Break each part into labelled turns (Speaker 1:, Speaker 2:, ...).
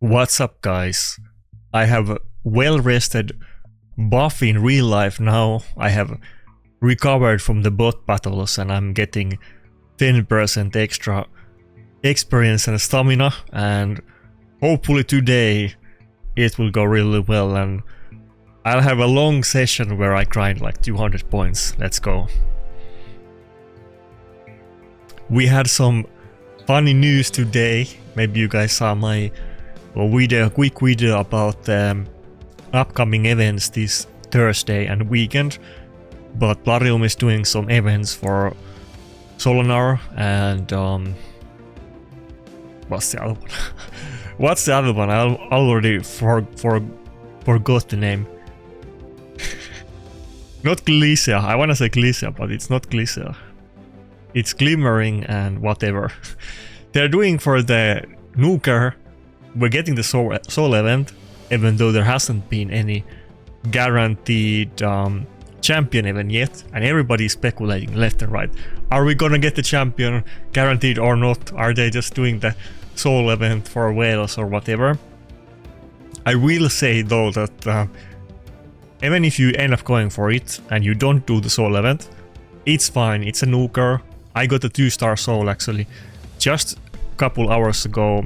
Speaker 1: What's up, guys? I have well-rested buff in real life now. I have recovered from the bot battles and I'm getting 10% extra experience and stamina, and hopefully today it will go really well and I'll have a long session where I grind like 200 points. Let's go. We had some funny news today. Maybe you guys saw my quick video about upcoming events this Thursday and weekend. But Plarium is doing some events for Solinar and what's the other one? What's the other one? I already forgot the name. Not Glycia. I wanna say Glycia, but it's not Glycia. It's Glimmering and whatever. They're doing for the Nuker. We're getting the soul event, even though there hasn't been any guaranteed champion event yet, and everybody's speculating left and right. Are we gonna get the champion guaranteed or not? Are they just doing the soul event for whales or whatever? I will say though that even if you end up going for it and you don't do the soul event, it's fine. It's a Nuker. I got a 2-star soul actually just a couple hours ago.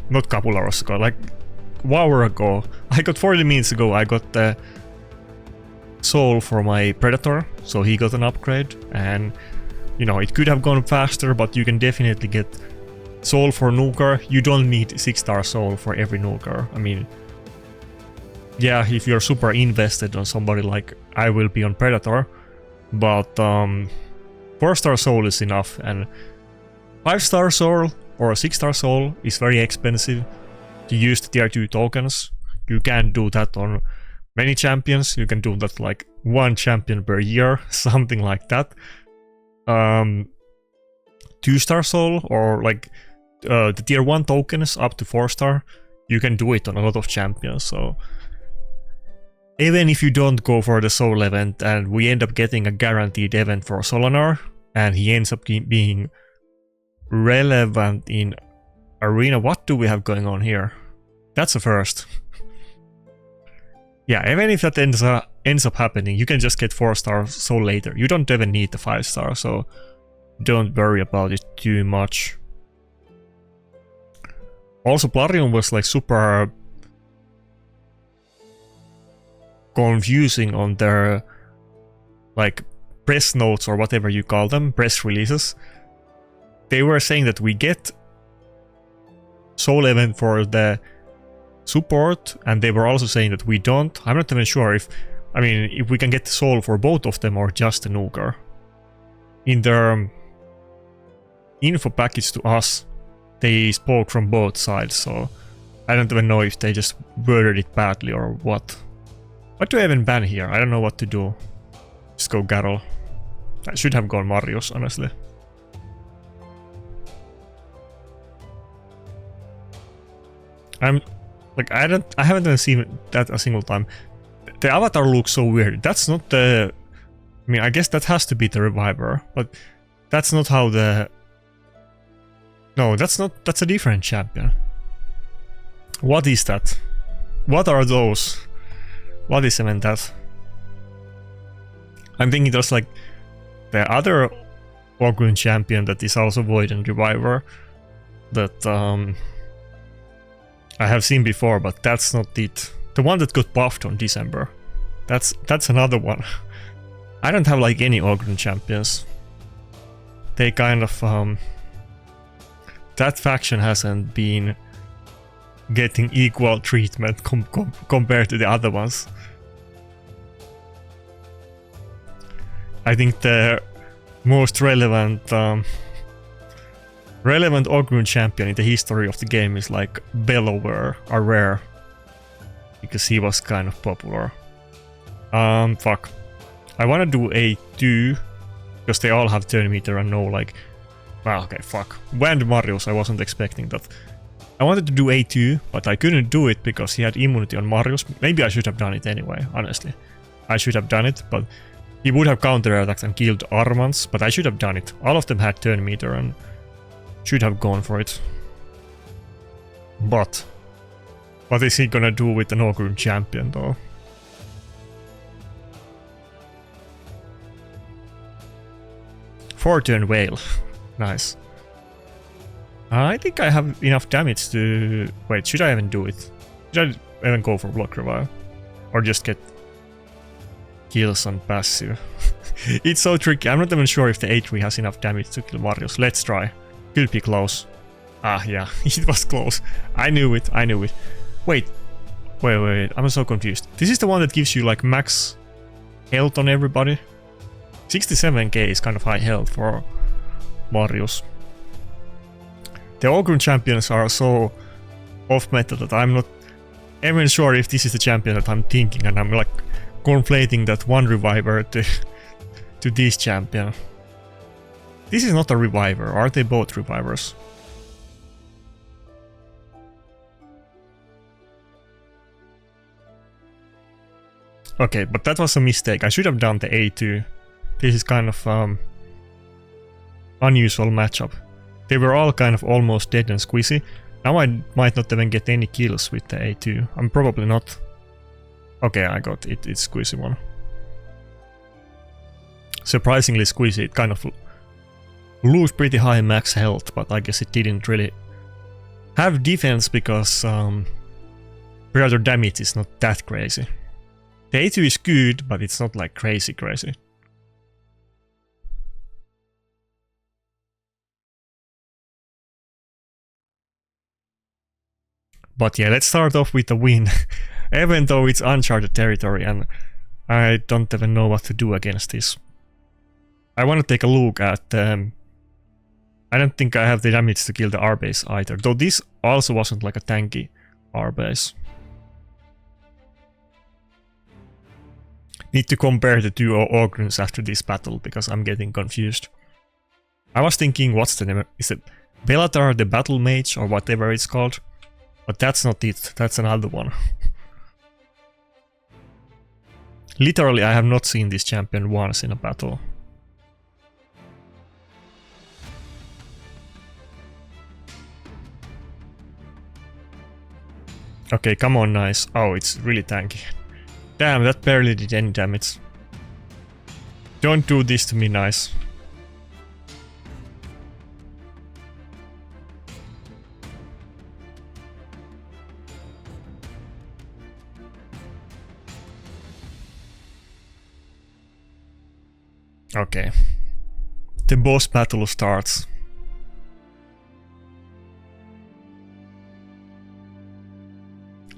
Speaker 1: Not couple hours ago, like 1 hour ago. I got 40 minutes ago. I got the soul for my Predator, so he got an upgrade, and you know, it could have gone faster, but you can definitely get soul for Nuker. You don't need 6-star soul for every Nuker. I mean, yeah, if you're super invested on somebody like I will be on Predator, but 4-star soul is enough, and 5-star soul or a 6-star soul is very expensive to use the tier 2 tokens. You can't do that on many champions. You can do that like 1 champion per year, something like that. 2-star soul or like the tier 1 tokens up to 4-star, you can do it on a lot of champions. So even if you don't go for the soul event and we end up getting a guaranteed event for Solinar and he ends up being relevant in arena. What do we have going on here? That's a first. Yeah, even if that ends up happening, you can just get 4-star soul later. You don't even need the 5-star, so don't worry about it too much. Also, Plarium was like super confusing on their like press notes or whatever you call them, press releases. They were saying that we get soul event for the support, and they were also saying that we don't. I'm not even sure if we can get the soul for both of them or just the Nuker. In their info package to us, they spoke from both sides, so I don't even know if they just worded it badly or what. What do I even ban here? I don't know what to do. Just go Garrel. I should have gone Marius, honestly. I'm like, I haven't even seen that a single time. The avatar looks so weird. That's not the, I mean, I guess that has to be the reviver, but that's not how the, no, that's a different champion. What is that? What are those? What is even that? I'm thinking there's like the other Ogrun champion that is also Void and Reviver that I have seen before, but that's not it. The one that got buffed on December. That's another one. I don't have like any Ogrun champions. They kind of that faction hasn't been getting equal treatment compared to the other ones. I think the most relevant Ogrun champion in the history of the game is like Bellower or Rare, because he was kind of popular. Fuck. I wanna do A2 because they all have turn meter and no like. Well, okay, fuck. Wand Marius, I wasn't expecting that. I wanted to do A2, but I couldn't do it because he had immunity on Marius. Maybe I should have done it anyway, honestly. I should have done it, but he would have counterattacked and killed Armans, but I should have done it. All of them had turn meter and should have gone for it. But What is he gonna do with the Northern champion though? Four-turn whale. Nice. I think I have enough damage to... Wait, should I even do it? Should I even go for block revive? Or just get kills on passive? It's so tricky. I'm not even sure if the A3 has enough damage to kill Marius. Let's try. Could be close. Ah, yeah. It was close. I knew it. I knew it. Wait. Wait. I'm so confused. This is the one that gives you like max health on everybody? 67k is kind of high health for Marius. The Ogre champions are so off meta that I'm not even sure if this is the champion that I'm thinking, and I'm like conflating that one reviver to this champion. This is not a reviver, are they both revivers? Okay, but that was a mistake. I should have done the A2. This is kind of unusual matchup. They were all kind of almost dead and squishy. Now I might not even get any kills with the A2. I'm probably not. Okay, I got it. It's squishy one. Surprisingly squishy. It kind of lose pretty high max health, but I guess it didn't really have defense because Predator damage is not that crazy. The A2 is good, but it's not like crazy. But yeah, let's start off with a win, even though it's uncharted territory and I don't even know what to do against this. I want to take a look at... I don't think I have the damage to kill the R-base either, though this also wasn't like a tanky R-base. Need to compare the two Ogrins after this battle, because I'm getting confused. I was thinking, what's the name? Is it Bellatar the Battle Mage or whatever it's called? But that's not it, that's another one. Literally, I have not seen this champion once in a battle. Okay, come on, nice. Oh, it's really tanky. Damn, that barely did any damage. Don't do this to me, nice. Okay. The boss battle starts.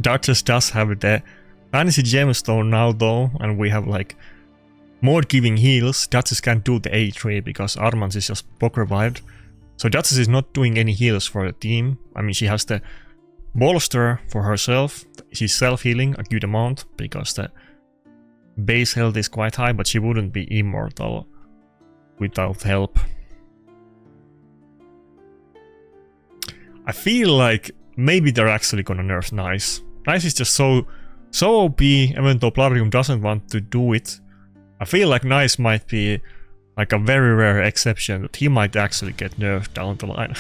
Speaker 1: Duchess does have the fantasy gemstone now though, and we have like more giving heals. Duchess can't do the A3 because Armand is just poke revived. So Duchess is not doing any heals for the team. I mean, she has the bolster for herself. She's self-healing a good amount because the base health is quite high, but she wouldn't be immortal without help. I feel like maybe they're actually gonna nerf Nice. Nice is just so OP, even though Plavrium doesn't want to do it. I feel like Nice might be like a very rare exception that he might actually get nerfed down the line.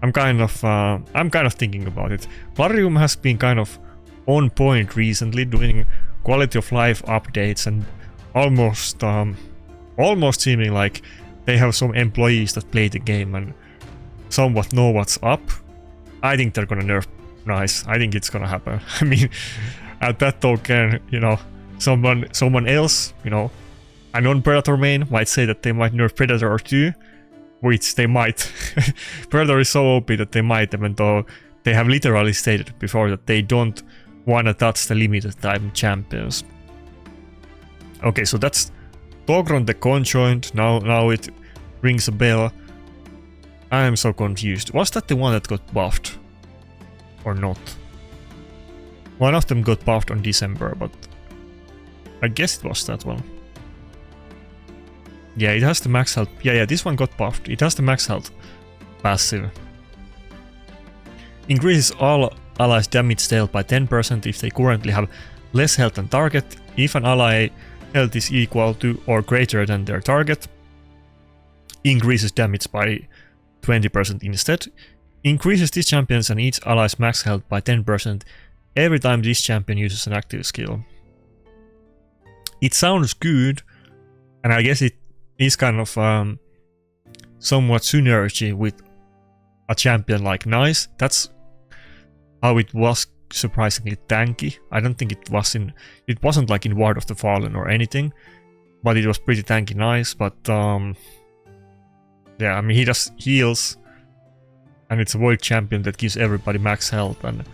Speaker 1: I'm kind of thinking about it. Plavrium has been kind of on point recently, doing quality of life updates and almost seeming like they have some employees that play the game and somewhat know what's up. I think they're gonna nerf Nice. I think it's gonna happen. I mean, at that token, you know, someone else, you know, a non-Predator main might say that they might nerf Predator too, which they might. Predator is so OP that they might, even though they have literally stated before that they don't want to touch the limited time champions. Okay, so that's Togron the Conjoined. Now it rings a bell. I am so confused. Was that the one that got buffed? Or not? One of them got buffed on December, but I guess it was that one. Yeah, it has the max health. Yeah, this one got buffed. It has the max health passive. Increases all allies' damage dealt by 10% if they currently have less health than target. If an ally health is equal to or greater than their target, increases damage by 20% instead. Increases this champion's and each ally's max health by 10% every time this champion uses an active skill. It sounds good, and I guess it is kind of somewhat synergy with a champion like Nice. That's how it was surprisingly tanky. I don't think it wasn't like in Ward of the Fallen or anything, but it was pretty tanky Nice. But yeah, I mean, he does heals, and it's a world champion that gives everybody max health and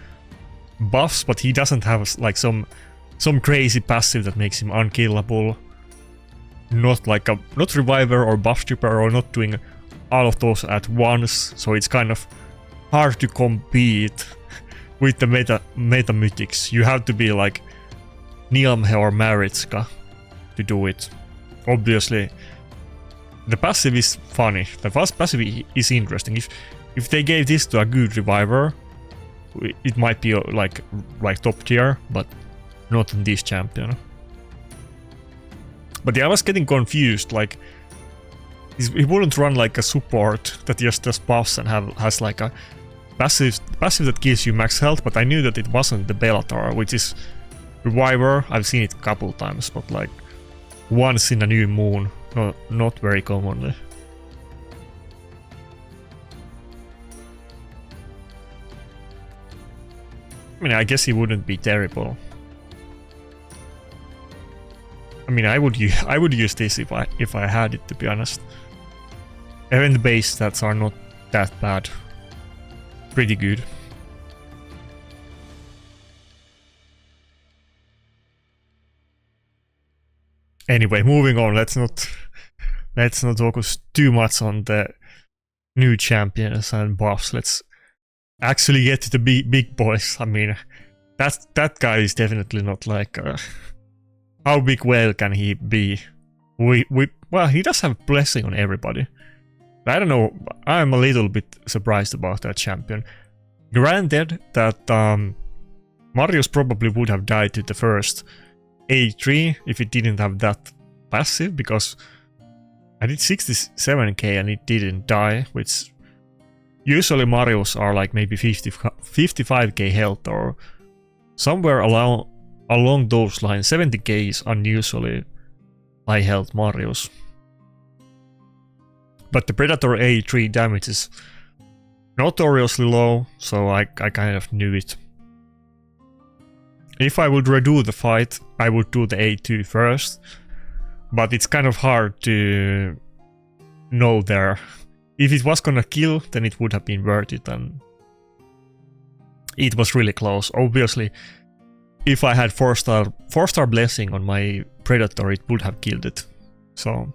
Speaker 1: buffs, but he doesn't have like some crazy passive that makes him unkillable. Not like not reviver or buff stripper, or not doing all of those at once, so it's kind of hard to compete with the meta mythics. You have to be like Niamhe or Maritska to do it. Obviously, the passive is funny. The passive is interesting. If they gave this to a good reviver, it might be like top tier, but not in this champion. But yeah, I was getting confused. Like, he wouldn't run like a support that just does buffs and has like a passive that gives you max health. But I knew that it wasn't the Bellator, which is reviver. I've seen it a couple times, but like once in a new moon, not very commonly. I mean, I guess he wouldn't be terrible. I mean, I would use this if I had it, to be honest. Even the base stats are not that bad. Pretty good. Anyway, moving on. Let's not focus too much on the new champions and buffs. Let's actually get to the big boys. I mean, that guy is definitely not like how big whale can he be? Well, he does have blessing on everybody. I don't know. I'm a little bit surprised about that champion. Granted that Marius probably would have died to the first A3 if it didn't have that passive, because I did 67k and it didn't die, which usually Marius are like maybe 55k health or somewhere along those lines. 70k is unusually high health Marius. But the Predator A3 damage is notoriously low, so I kind of knew it. If I would redo the fight, I would do the A2 first, but it's kind of hard to know there. If it was gonna kill, then it would have been worth it, and it was really close. Obviously, if I had 4-star blessing on my Predator, it would have killed it. So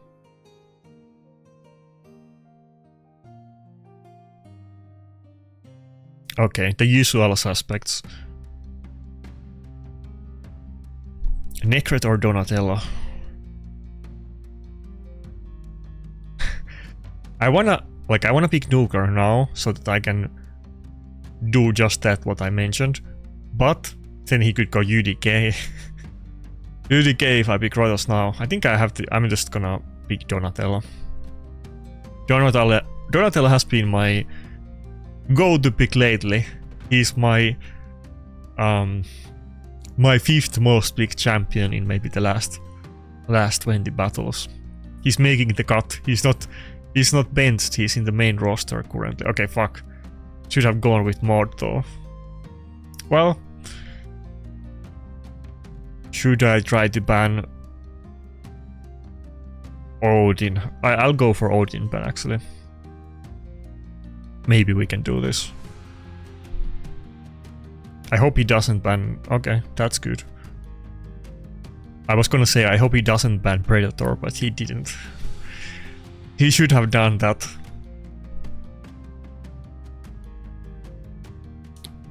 Speaker 1: okay, the usual suspects. Nakarada or Donatello? I wanna pick Nuker now, so that I can do just that what I mentioned. But then he could go UDK. UDK if I pick Royals now. I think I'm just gonna pick Donatello. Donatello has been my go-to pick lately. He's my my 5th most picked champion in maybe the last 20 battles. He's making the cut. He's not benched. He's in the main roster currently. Okay, fuck. Should have gone with Mod though. Well, should I try to ban Odin? I'll go for Odin ban actually. Maybe we can do this. I hope he doesn't ban... Okay, that's good. I was gonna say I hope he doesn't ban Predator, but he didn't. He should have done that.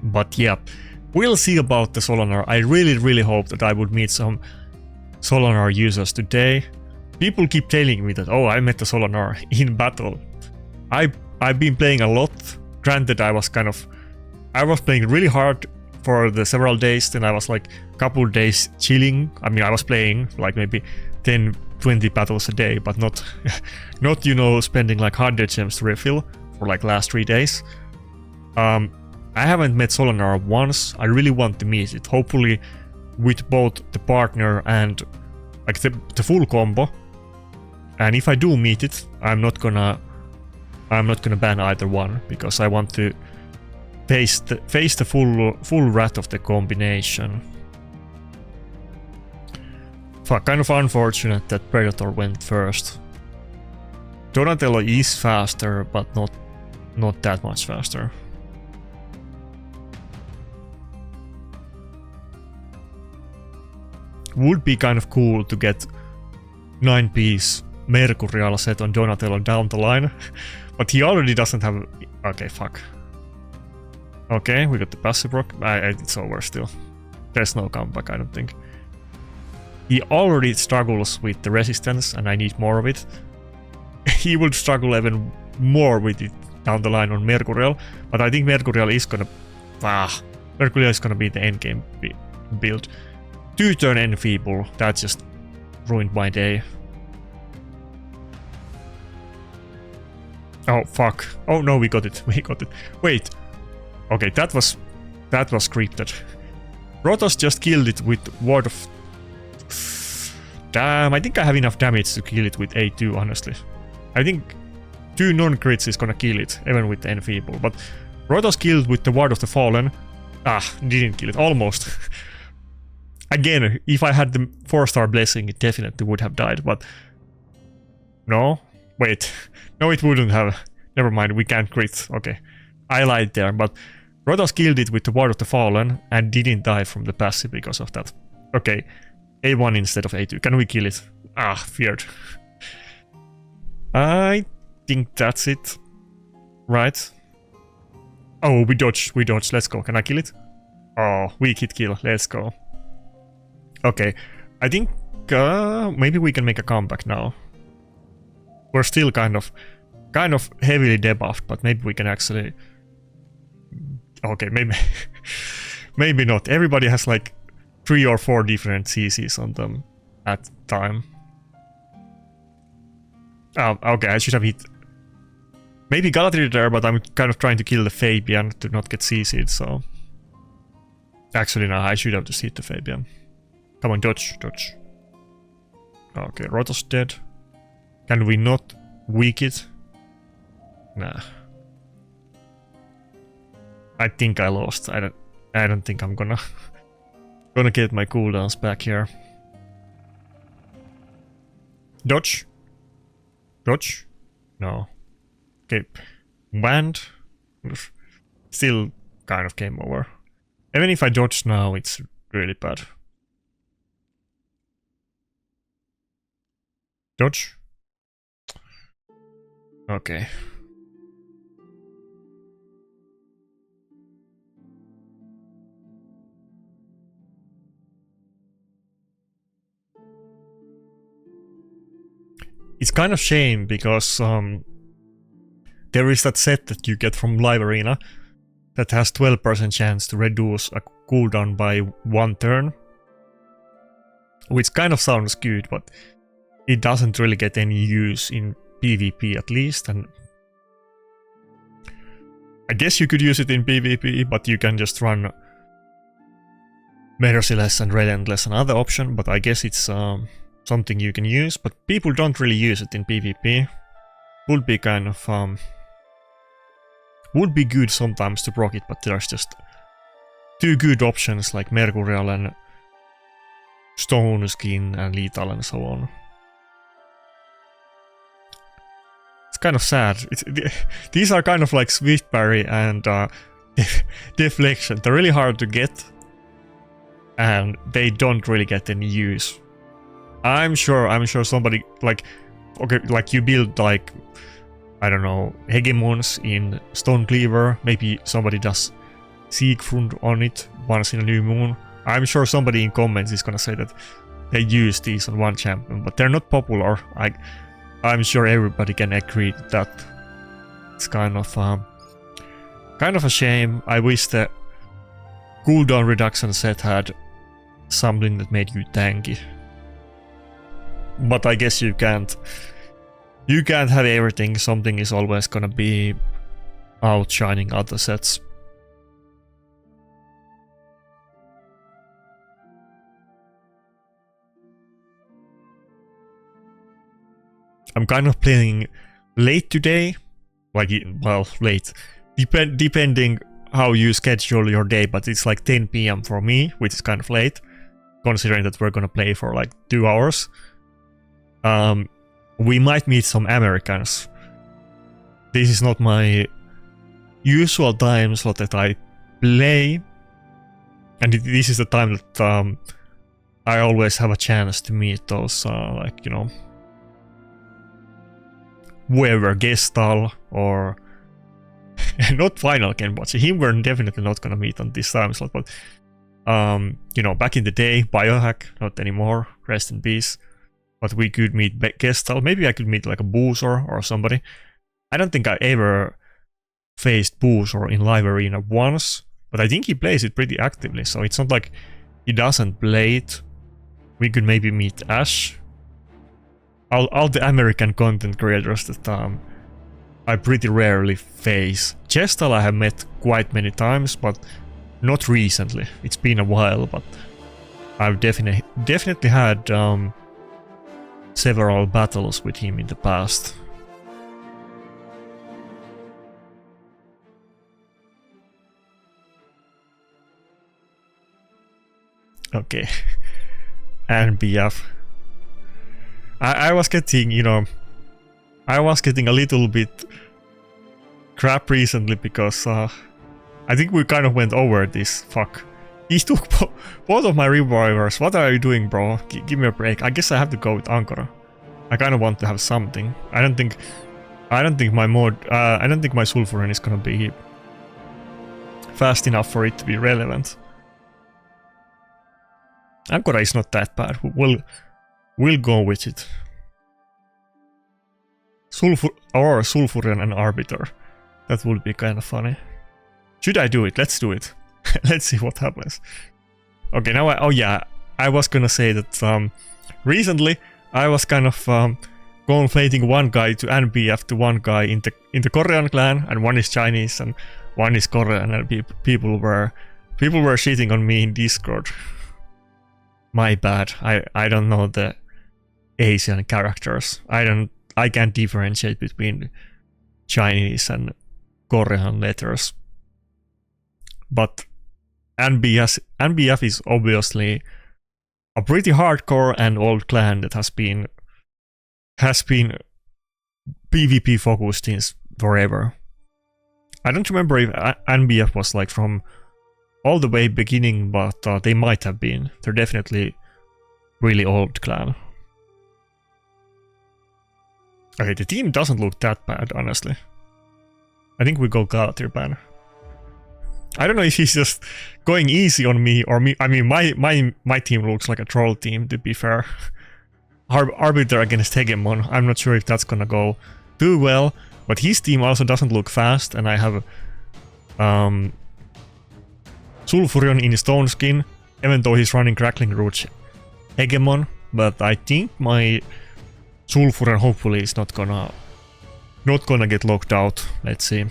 Speaker 1: But yeah, we'll see about the Solonar. I really hope that I would meet some Solonar users today. People keep telling me that, oh, I met the Solonar in battle. I've been playing a lot. Granted, I was playing really hard for the several days, then I was like a couple days chilling. I mean, I was playing like maybe 10-20 battles a day, but not you know, spending like 100 gems to refill for like last 3 days. I haven't met Solinar once. I really want to meet it. Hopefully with both the partner and like the full combo. And if I do meet it, I'm not gonna ban either one because I want to face the full rat of the combination. Fuck, kind of unfortunate that Predator went first. Donatello is faster, but not that much faster. Would be kind of cool to get 9-piece Mercurial set on Donatello down the line, but he already doesn't have... Okay, fuck. Okay, we got the passive rock. It's over still. There's no comeback, I don't think. He already struggles with the resistance, and I need more of it. He will struggle even more with it down the line on Mercurial, but I think Mercurial is gonna... Mercurial is gonna be the endgame build. 2-turn Enfeeble, that just ruined my day. Oh fuck. Oh no, we got it. We got it. Wait. Okay, that was scripted. Rotos just killed it with Ward of... Damn, I think I have enough damage to kill it with A2, honestly. I think 2 non-crits is gonna kill it, even with the Enfeeble. But Rotos killed with the Ward of the Fallen. Didn't kill it. Almost. Again, if I had the 4-star blessing, it definitely would have died, but... No? Wait. No, it wouldn't have. Never mind, we can't crit. Okay. I lied there, but... Rotos killed it with the Ward of the Fallen, and didn't die from the passive because of that. Okay. A1 instead of A2. Can we kill it? Feared. I think that's it. Right? Oh, we dodged. Let's go. Can I kill it? Oh, weak hit kill. Let's go. Okay, I think maybe we can make a comeback now. We're still kind of heavily debuffed, but maybe we can actually... Okay, maybe maybe not. Everybody has like 3 or 4 different CCs on them at the time. Okay, I should have hit... Maybe Galadriel there, but I'm kind of trying to kill the Fabian to not get CC'd, so... Actually, no, I should have just hit the Fabian. Come on, dodge. Okay, Rotos dead. Can we not weak it? Nah. I think I lost. I don't think I'm gonna get my cooldowns back here. Dodge. No. Okay. Banned. Still kind of game over. Even if I dodge now, it's really bad. Dodge. Okay. It's kind of shame because there is that set that you get from Live Arena that has 12% chance to reduce a cooldown by 1 turn. Which kind of sounds good, but it doesn't really get any use in PvP at least, and I guess you could use it in PvP, but you can just run Merciless and Relentless, another option, but I guess it's something you can use, but people don't really use it in PvP. Would be kind of would be good sometimes to proc it, but there's just 2 good options like Mercurial and Stone Skin and Lethal and so on. It's kind of sad. These are kind of like Swift Parry and Deflection. They're really hard to get, and they don't really get any use. I'm sure somebody like, okay, like you build like, I don't know, Hegemons in Stone Cleaver, maybe somebody does Siegfried on it once in a new moon. I'm sure somebody in comments is gonna say that they use these on one champion, but they're not popular. I'm sure everybody can agree that it's kind of a shame. I wish the cooldown reduction set had something that made you tanky. But I guess you can't have everything. Something is always gonna be outshining other sets. I'm kind of playing late today, like, well, late, depending how you schedule your day, but it's like 10 PM for me, which is kind of late, considering that we're gonna play for like 2 hours. We might meet some Americans. This is not my usual time slot that I play, and this is the time that I always have a chance to meet those, like, you know, whoever, Gestal or not Final Ken, but him we're definitely not gonna meet on this time slot, but you know, back in the day, Biohack, not anymore, rest in peace, but we could meet Gestal. Maybe I could meet like a Boozer or somebody. I don't think I ever faced Boozer in live arena once, but I think he plays it pretty actively, so it's not like he doesn't play it. We could maybe meet Ash. All the American content creators that I pretty rarely face. Gestal I have met quite many times, but not recently. It's been a while, but I've definitely had several battles with him in the past. Okay, and BF. I was getting, you know, I was getting a little bit crap recently because I think we kind of went over this. Fuck. He took both of my revivers. What are you doing, bro? Give me a break. I guess I have to go with Ankara. I kind of want to have something. I don't think my Sulfuran is gonna be fast enough for it to be relevant. Ankara is not that bad. We'll go with it. Sulfurion and Arbiter. That would be kind of funny. Should I do it? Let's do it. Let's see what happens. Okay, now oh yeah, I was gonna say that recently I was kind of conflating one guy to NBF to one guy in the Korean clan, and one is Chinese and one is Korean, and people were shitting on me in Discord. My bad. I don't know the Asian characters. I can't differentiate between Chinese and Korean letters. But NBF is obviously a pretty hardcore and old clan that has been PvP focused since forever. I don't remember if NBF was like from all the way beginning, but they might have been. They're definitely really old clan. Okay, the team doesn't look that bad, honestly. I think we go Galatir ban. I don't know if he's just going easy on me or me. I mean, my team looks like a troll team, to be fair. Arbiter against Hegemon. I'm not sure if that's gonna go too well, but his team also doesn't look fast, and I have Sulfurion in Stone Skin, even though he's running Crackling Root Hegemon, but I think my Sulfurion hopefully is not gonna get locked out. Let's see.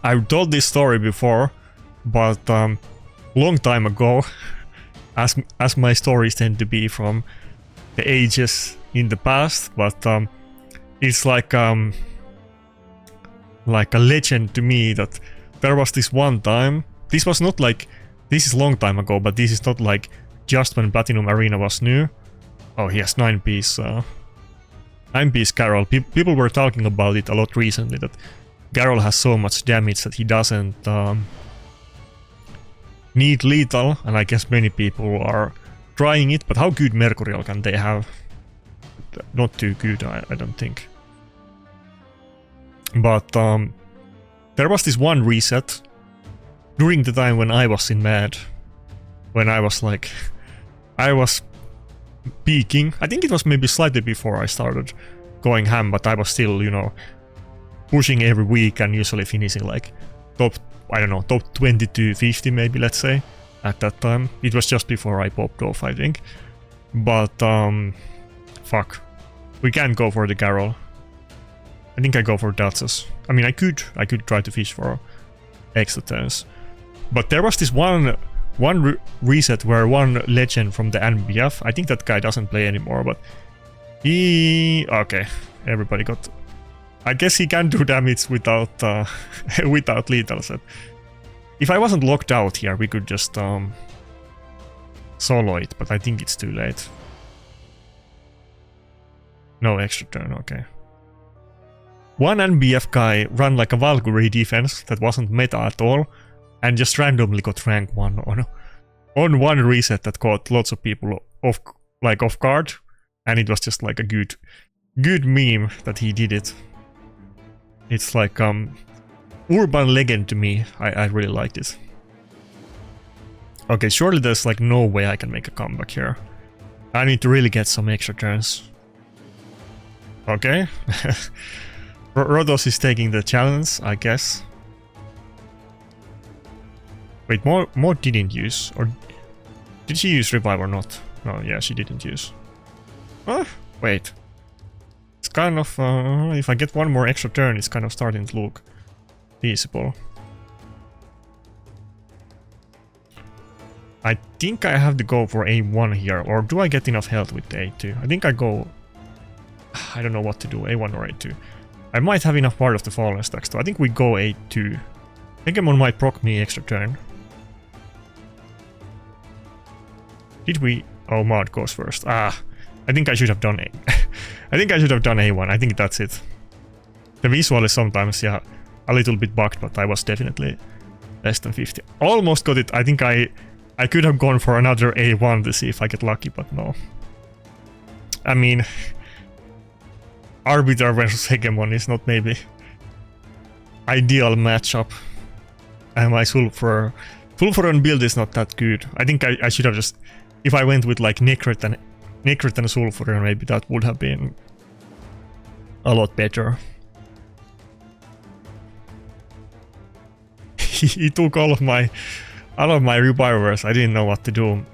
Speaker 1: I've told this story before, but long time ago, as my stories tend to be from the ages in the past, but it's like a legend to me that there was this one time. This was not like, this is long time ago, but this is not like just when Platinum Arena was new. Oh, he has 9-piece Carol. People were talking about it a lot recently, that Garol has so much damage that he doesn't need lethal, and I guess many people are trying it, but how good Mercurial can they have? Not too good, I don't think. But there was this one reset during the time when I was in MAD, when I was like, I was peaking. I think it was maybe slightly before I started going ham, but I was still, you know, pushing every week and usually finishing like top, I don't know, top 20 to 50 maybe, let's say, at that time. It was just before I popped off, I think. But fuck. We can't go for the Carol. I think I go for Duchess. I mean, I could try to fish for extra turns. But there was this one reset where one legend from the NBF, I think that guy doesn't play anymore, but he... Okay, everybody got... I guess he can do damage without without lethal set. If I wasn't locked out here, we could just solo it, but I think it's too late. No extra turn, okay. One NBF guy ran like a Valkyrie defense that wasn't meta at all, and just randomly got rank 1 on one reset that caught lots of people off guard, and it was just like a good meme that he did it. It's like urban legend to me. I really like this. Okay, surely there's like no way I can make a comeback here. I need to really get some extra turns. Okay. Rodos is taking the challenge, I guess. Wait, more didn't use, or did she use revive or not? No, yeah, she didn't use. Wait. It's kind of, if I get one more extra turn, it's kind of starting to look feasible. I think I have to go for A1 here, or do I get enough health with A2? I think I go... I don't know what to do, A1 or A2. I might have enough part of the Fallen stacks, so I think we go A2. Hegemon might proc me extra turn. Did we... Oh, Maud goes first. I think I should have done A. I think I should have done A1. I think that's it. The visual is sometimes, yeah, a little bit bugged, but I was definitely less than 50. Almost got it. I think I could have gone for another A1 to see if I get lucky, but no. I mean, Arbiter versus Hegemon is not maybe ideal matchup. And my Sulfuron build is not that good. I think I should have just... If I went with like Necret and Sulfuron, maybe that would have been a lot better. He took all of my revivers. I didn't know what to do.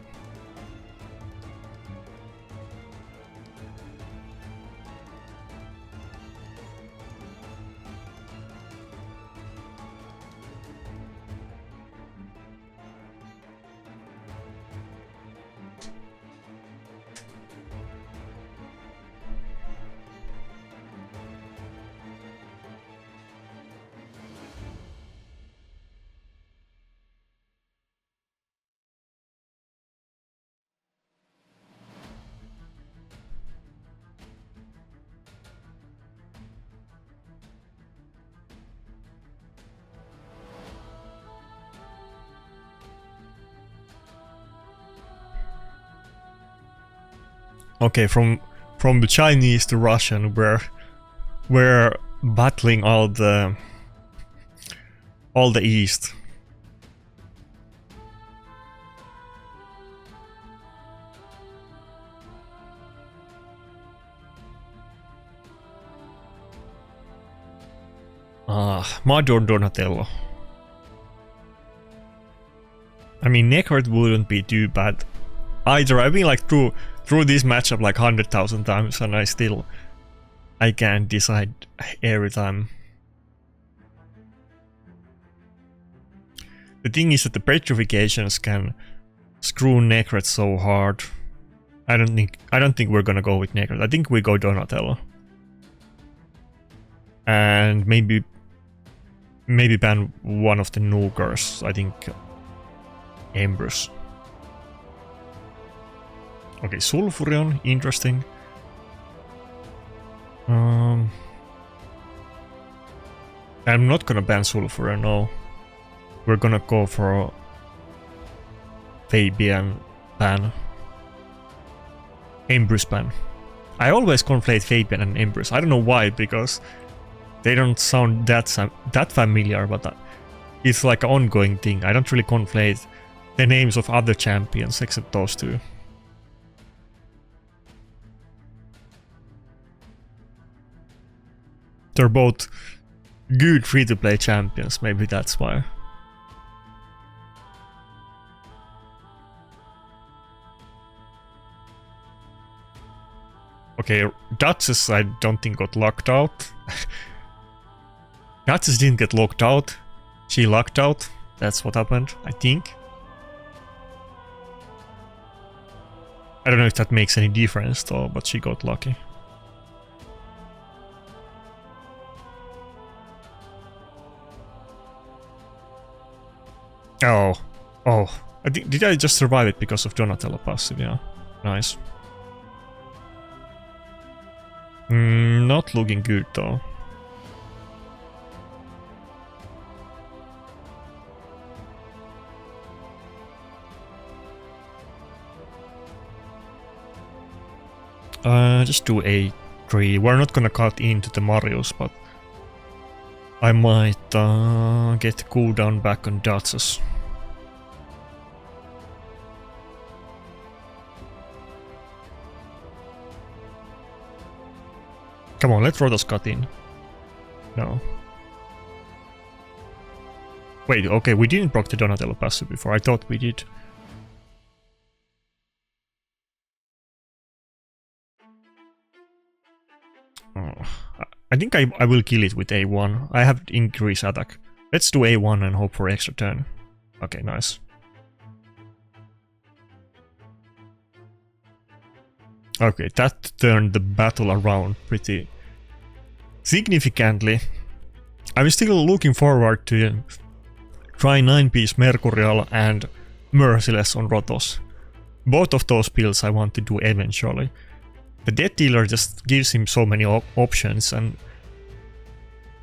Speaker 1: Okay, from the Chinese to Russian, we're battling all the East. Mud or Donatello. I mean, Necret wouldn't be too bad either. I've been like through this matchup like 100,000 times, and I can't decide every time. The thing is that the petrifications can screw Necret so hard. I don't think we're gonna go with Necret. I think we go Donatello. And maybe ban one of the nukers. I think Embrus. Okay, Sulfurion, interesting. I'm not gonna ban Sulfurion, no. We're gonna go for Fabian ban. Embrus ban. I always conflate Fabian and Embrus. I don't know why, because they don't sound that familiar, but it's like an ongoing thing. I don't really conflate the names of other champions except those two. They're both good free-to-play champions, maybe that's why. Okay, Duchess I don't think got locked out. Duchess didn't get locked out. She locked out. That's what happened, I think. I don't know if that makes any difference though, but she got lucky. Oh. Oh. Did I just survive it because of Donatello passive? Yeah. Nice. Not looking good though. Just do A3. We're not gonna cut into the Marius, but I might get cooldown back on Duchess. Come on, let Rotos cut in. No. Wait, okay, we didn't proc the Donatello passive before. I thought we did. Oh, I think I will kill it with A1. I have increased attack. Let's do A1 and hope for extra turn. Okay, nice. Okay, that turned the battle around pretty significantly. I'm still looking forward to try 9-piece Mercurial and Merciless on Rotos. Both of those builds I want to do eventually. The Death Dealer just gives him so many options, and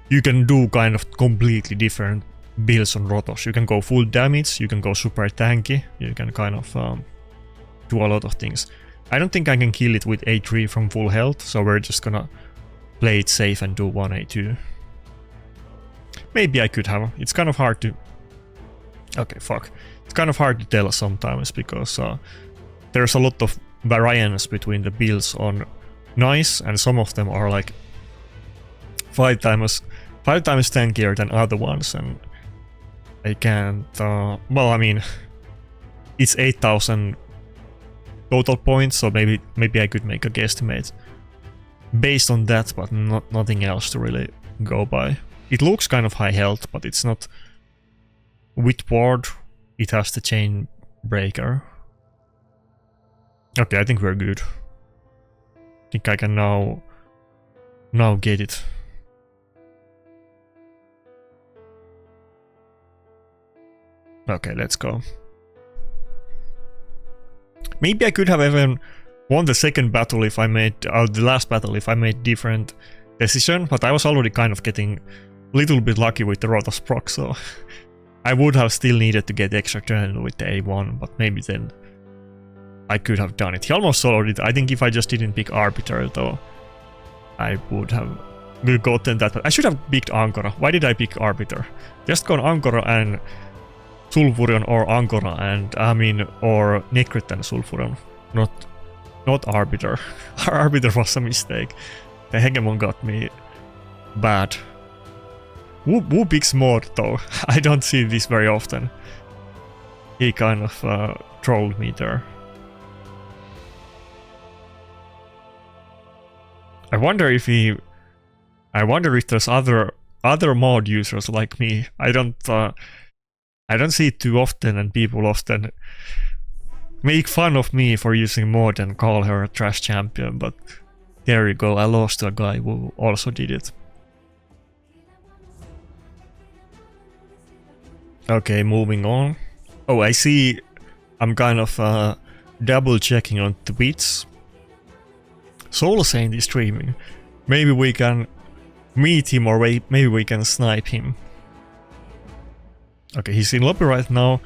Speaker 1: you can do kind of completely different builds on Rotos. You can go full damage, you can go super tanky, you can kind of do a lot of things. I don't think I can kill it with A3 from full health, so we're just gonna play it safe and do 1A2. Maybe I could have. It's kind of hard to... Okay, fuck. It's kind of hard to tell sometimes because there's a lot of variance between the builds on Nice, and some of them are like 5 times tankier than other ones, and I can't... well, I mean, it's 8,000 total points, so maybe I could make a guesstimate based on that, but nothing else to really go by. It looks kind of high health, but it's not. With ward, it has the chain breaker. Okay, I think we're good. I think I can now get it. Okay, let's go. Maybe I could have even won the second battle if I made, the last battle if I made different decision, but I was already kind of getting a little bit lucky with the Rotos proc, so I would have still needed to get extra turn with the A1, but maybe then I could have done it. He almost soloed it. I think if I just didn't pick Arbiter though, I would have gotten that. I should have picked Ankara. Why did I pick Arbiter? Just gone Ankara and Sulfurion, or Ankara and or Necrit and Sulfurion. Not Arbiter. Arbiter was a mistake. The Hegemon got me bad. Who picks Mod though? I don't see this very often. He kind of trolled me there. I wonder if there's other mod users like me. I don't see it too often, and people often make fun of me for using mod and call her a trash champion, but there you go, I lost to a guy who also did it. Okay, moving on. Oh, I see I'm kind of double checking on Twitch. Soul Saint is streaming. Maybe we can meet him, or maybe we can snipe him. Okay, he's in lobby right now.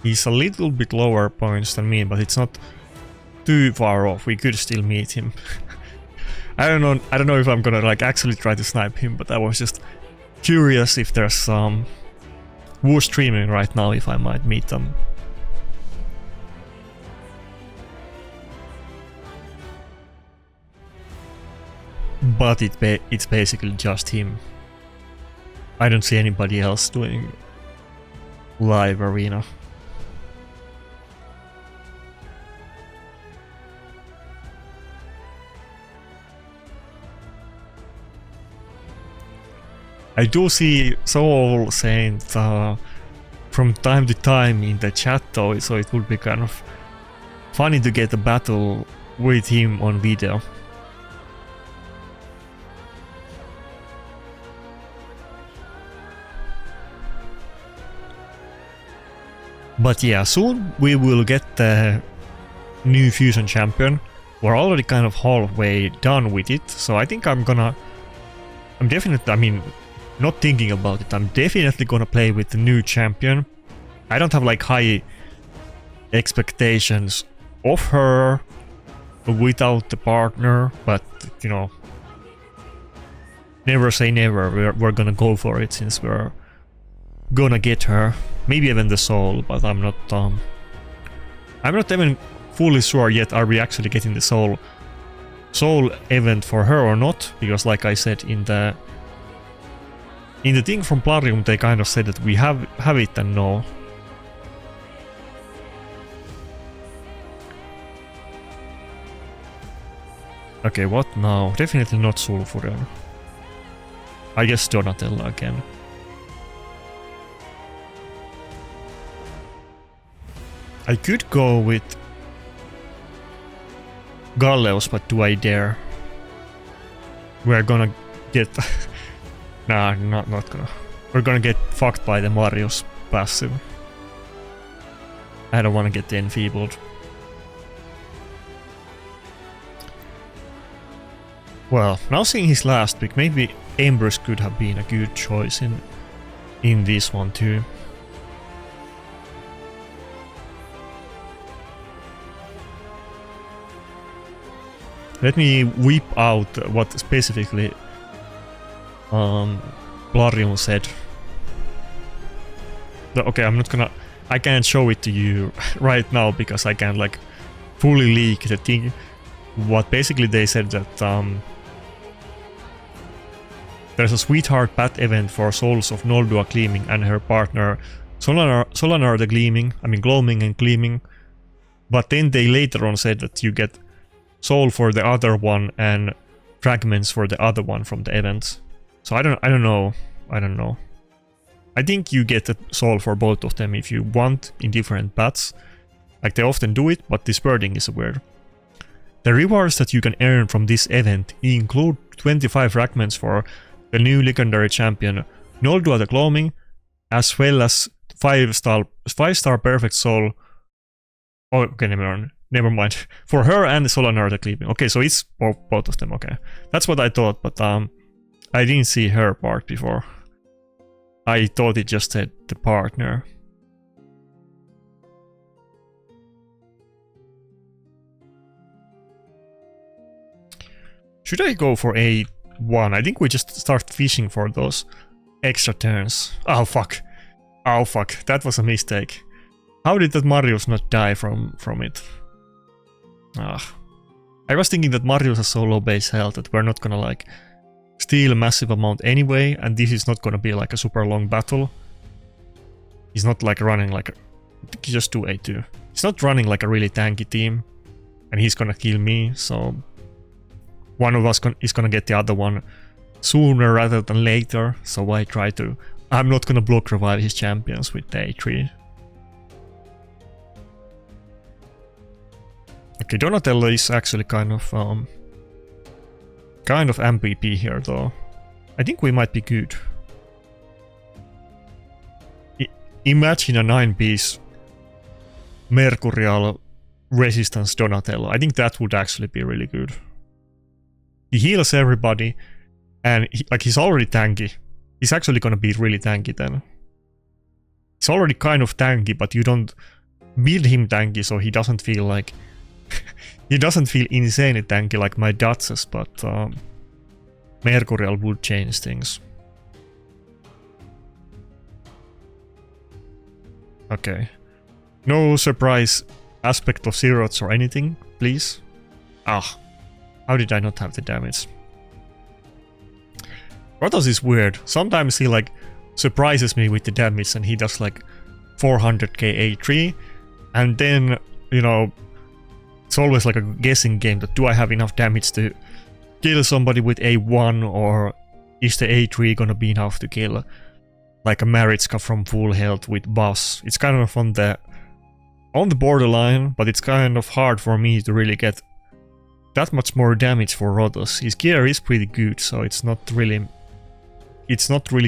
Speaker 1: He's a little bit lower points than me, but it's not too far off. We could still meet him. I don't know if I'm gonna like actually try to snipe him, but I was just curious if there's some who's streaming right now, if I might meet them. But it's basically just him. I don't see anybody else doing live arena. I do see Soul Saint from time to time in the chat though, so it would be kind of funny to get a battle with him on video. But yeah, soon we will get the new Fusion Champion. We're already kind of halfway done with it, so I think I'm definitely, I mean, not thinking about it, I'm definitely gonna play with the new champion. I don't have like high expectations of her without the partner, but you know, never say never. We're gonna go for it since we're gonna get her. Maybe even the soul, but I'm not even fully sure yet. Are we actually getting the soul event for her or not? Because like I said in the thing from Plarium, they kind of said that we have it and no. Okay, what now? Definitely not Sulfurion. I guess Donatello again. I could go with Galleos, but do I dare? We're gonna get... nah, not gonna. We're gonna get fucked by the Marius passive. I don't wanna get enfeebled. Well, now seeing his last pick, maybe Embers could have been a good choice in this one too. Let me whip out what specifically Plarium said. Okay, I can't show it to you right now because I can't like fully leak the thing. What basically they said that there's a Sweetheart Path event for souls of Noldua Gleaming and her partner Solanar the Gleaming, I mean Gloaming and Gleaming. But then they later on said that you get soul for the other one and fragments for the other one from the event. So I don't know. I think you get a soul for both of them if you want in different paths. Like they often do it, but this wording is weird. The rewards that you can earn from this event include 25 fragments for the new legendary champion Noldua the Gloaming, as well as 5-star perfect soul. Oh, okay, never mind. For her and Solanar the Gleaming. Okay, so it's both of them. Okay, that's what I thought, but I didn't see her part before. I thought it just said the partner. Should I go for A1? I think we just start fishing for those extra turns. Oh fuck. Oh fuck. That was a mistake. How did that Marius not die from it? Ah. I was thinking that Marius has so low base health that we're not gonna like steal a massive amount anyway, and this is not gonna be like a super long battle. He's not like running like just do A2. He's not running like a really tanky team, and he's gonna kill me, so one of us is gonna get the other one sooner rather than later, so I'm not gonna block revive his champions with the A3. Okay, Donatello is actually kind of MVP here though. I think we might be good. Imagine a 9-piece Mercurial resistance Donatello. I think that would actually be really good. He heals everybody, and he's already tanky. He's actually gonna be really tanky then. He's already kind of tanky, but you don't build him tanky, so he doesn't feel like he doesn't feel insanely tanky like my Duchess, but Mercurial would change things. Okay. No surprise aspect of zeroths or anything, please. Ah. How did I not have the damage? Protoss is weird. Sometimes he like surprises me with the damage and he does like 400k A3, and then, you know, it's always like a guessing game that do I have enough damage to kill somebody with A1, or is the A3 gonna be enough to kill like a Maritska from full health with boss? It's kind of on the borderline, but it's kind of hard for me to really get that much more damage for Rotos. His gear is pretty good, so it's not really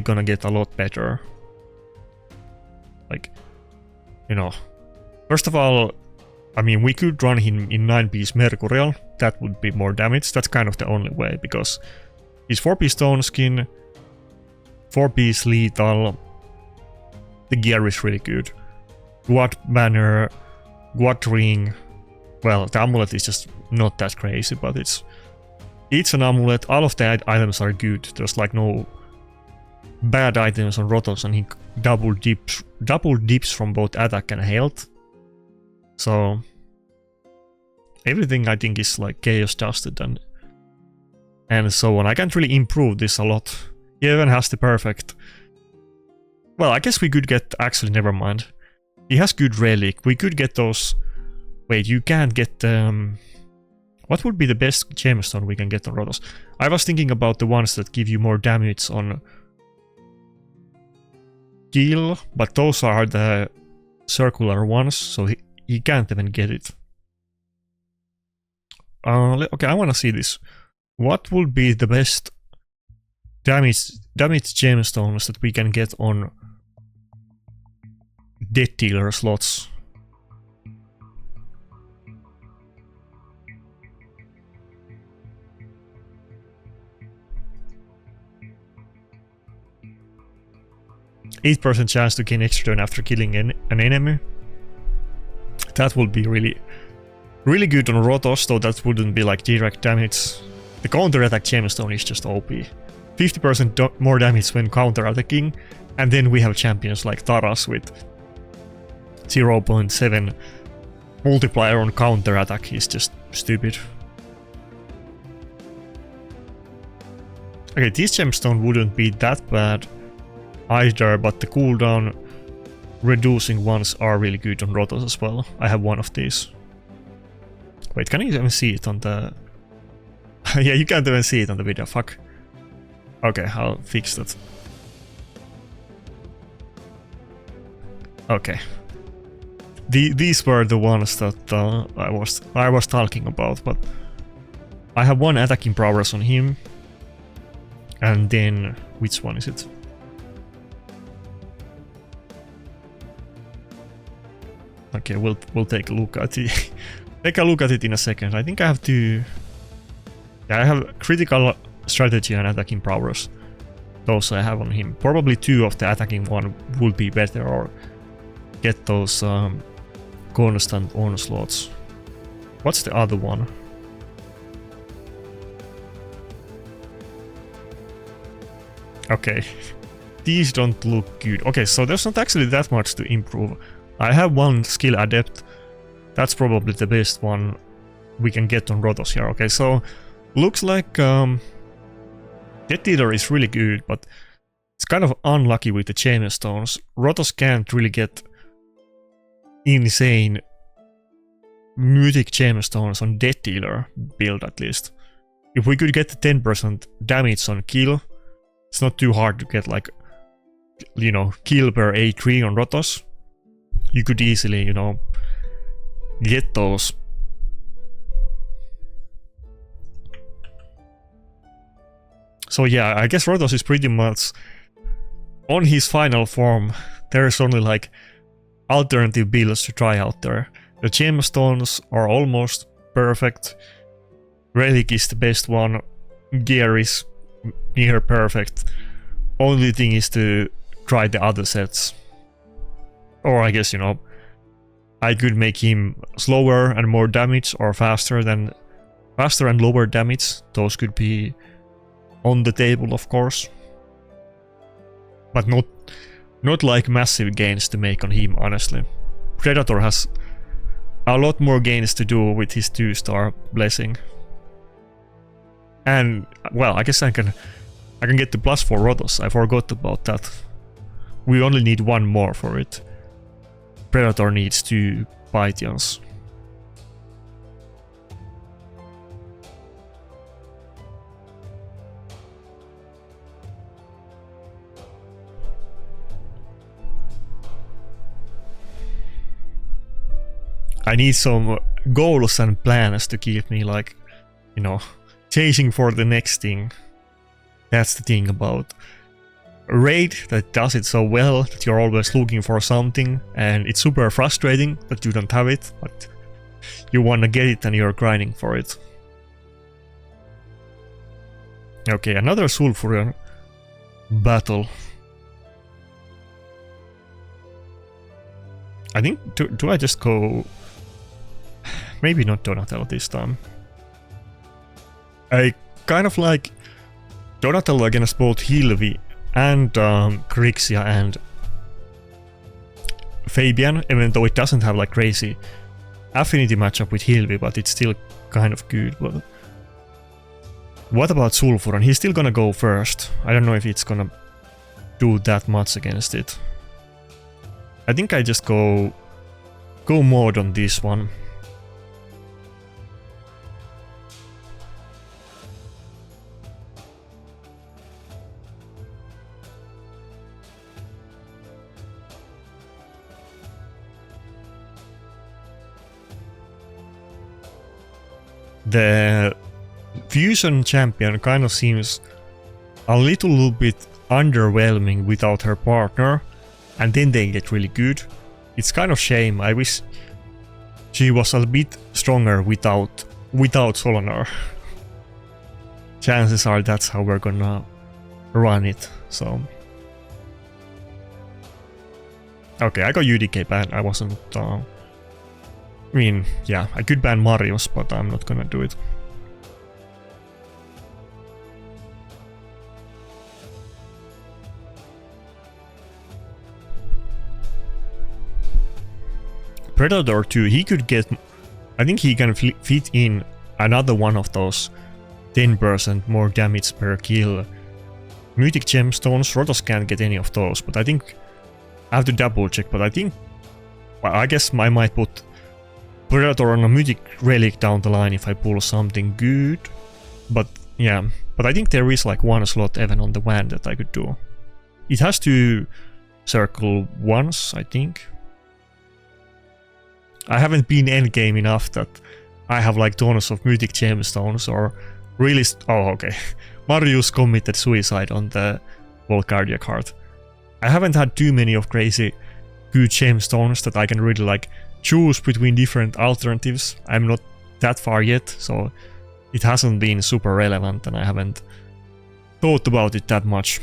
Speaker 1: gonna get a lot better. Like, you know, first of all, I mean, we could run him in 9-piece Mercurial. That would be more damage. That's kind of the only way, because his 4-piece Stone Skin, 4-piece Lethal, the gear is really good. Guad Banner, Guad Ring, well, the amulet is just not that crazy, but it's an amulet. All of the items are good. There's like no bad items on Rotos, and he double dips from both attack and health. So everything I think is like chaos dusted and so on. I can't really improve this a lot. He even has the perfect. Well, I guess we could get, actually never mind. He has good relic. We could get those. Wait, you can't get what would be the best gemstone we can get on Rotos? I was thinking about the ones that give you more damage on kill, but those are the circular ones, so he can't even get it. Okay, I want to see this. What would be the best damage gemstones that we can get on Death Dealer slots? %8 chance to gain extra turn after killing an enemy. That would be really good on Rotos, though that wouldn't be like direct damage. The counter-attack gemstone is just OP. 50% more damage when counter-attacking, and then we have champions like Taras with 0.7 multiplier on counter-attack. Is just stupid. Okay, this gemstone wouldn't be that bad either, but the cooldown reducing ones are really good on Rotos as well. I have one of these. Wait, can you even see it on the... yeah, you can't even see it on the video, fuck. Okay, I'll fix that. Okay. These were the ones that I was talking about, but I have one attacking prowess on him. And then, which one is it? Okay, we'll take a look at it. Take a look at it in a second. I think I have to. Yeah, I have critical strategy and attacking prowess. Those I have on him. Probably 2 of the attacking one would be better, or get those constant onslaughts. What's the other one? Okay, these don't look good. Okay, so there's not actually that much to improve. I have one skill adept. That's probably the best one we can get on Rotos here. Okay, so looks like Death Dealer is really good, but it's kind of unlucky with the gemstones. Rotos can't really get insane mythic gemstones on Death Dealer build, at least. If we could get the 10% damage on kill, it's not too hard to get, like, you know, kill per A3 on Rotos. You could easily, you know, get those. So yeah, I guess Rotos is pretty much on his final form. There's only like alternative builds to try out there. The gemstones are almost perfect. Relic is the best one. Gear is near perfect. Only thing is to try the other sets. Or I guess, you know, I could make him slower and more damage, or faster and lower damage. Those could be on the table, of course. But not like massive gains to make on him, honestly. Predator has a lot more gains to do with his 2-star blessing. And well, I guess I can get the +4 Rotos. I forgot about that. We only need one more for it. Predator needs 2 Pythians. I need some goals and plans to keep me like, you know, chasing for the next thing. That's the thing about a raid that does it so well that you're always looking for something, and it's super frustrating that you don't have it, but you wanna get it and you're grinding for it. Okay, another Sulfurion battle. I think, do I just go... Maybe not Donatello this time. I kind of like Donatello against both Hilvi and Grixia and Fabian, even though it doesn't have like crazy affinity matchup with Hilvi, but it's still kind of good. But what about Sulfuron? He's still gonna go first. I don't know if it's gonna do that much against it. I think I just go mod on this one. The Fusion champion kind of seems a little bit underwhelming without her partner, and then they get really good. It's kind of shame. I wish she was a bit stronger without Solonar. Chances are that's how we're gonna run it, so... Okay, I got UDK banned. I wasn't... I mean, yeah, I could ban Marius, but I'm not gonna do it. Predator 2, he could get... I think he can fit in another one of those 10% more damage per kill. Mythic Gemstones, Rotos can't get any of those, but I think... I have to double check, but I think... Well, I guess I might put Predator on a Mythic Relic down the line if I pull something good. But yeah, but I think there is like one slot even on the WAN that I could do. It has to circle once, I think. I haven't been endgame enough that I have like tons of Mythic Gemstones or really... Oh, okay. Marius committed suicide on the Volcardia card. I haven't had too many of crazy good gemstones that I can really like choose between different alternatives. I'm not that far yet, so it hasn't been super relevant and I haven't thought about it that much.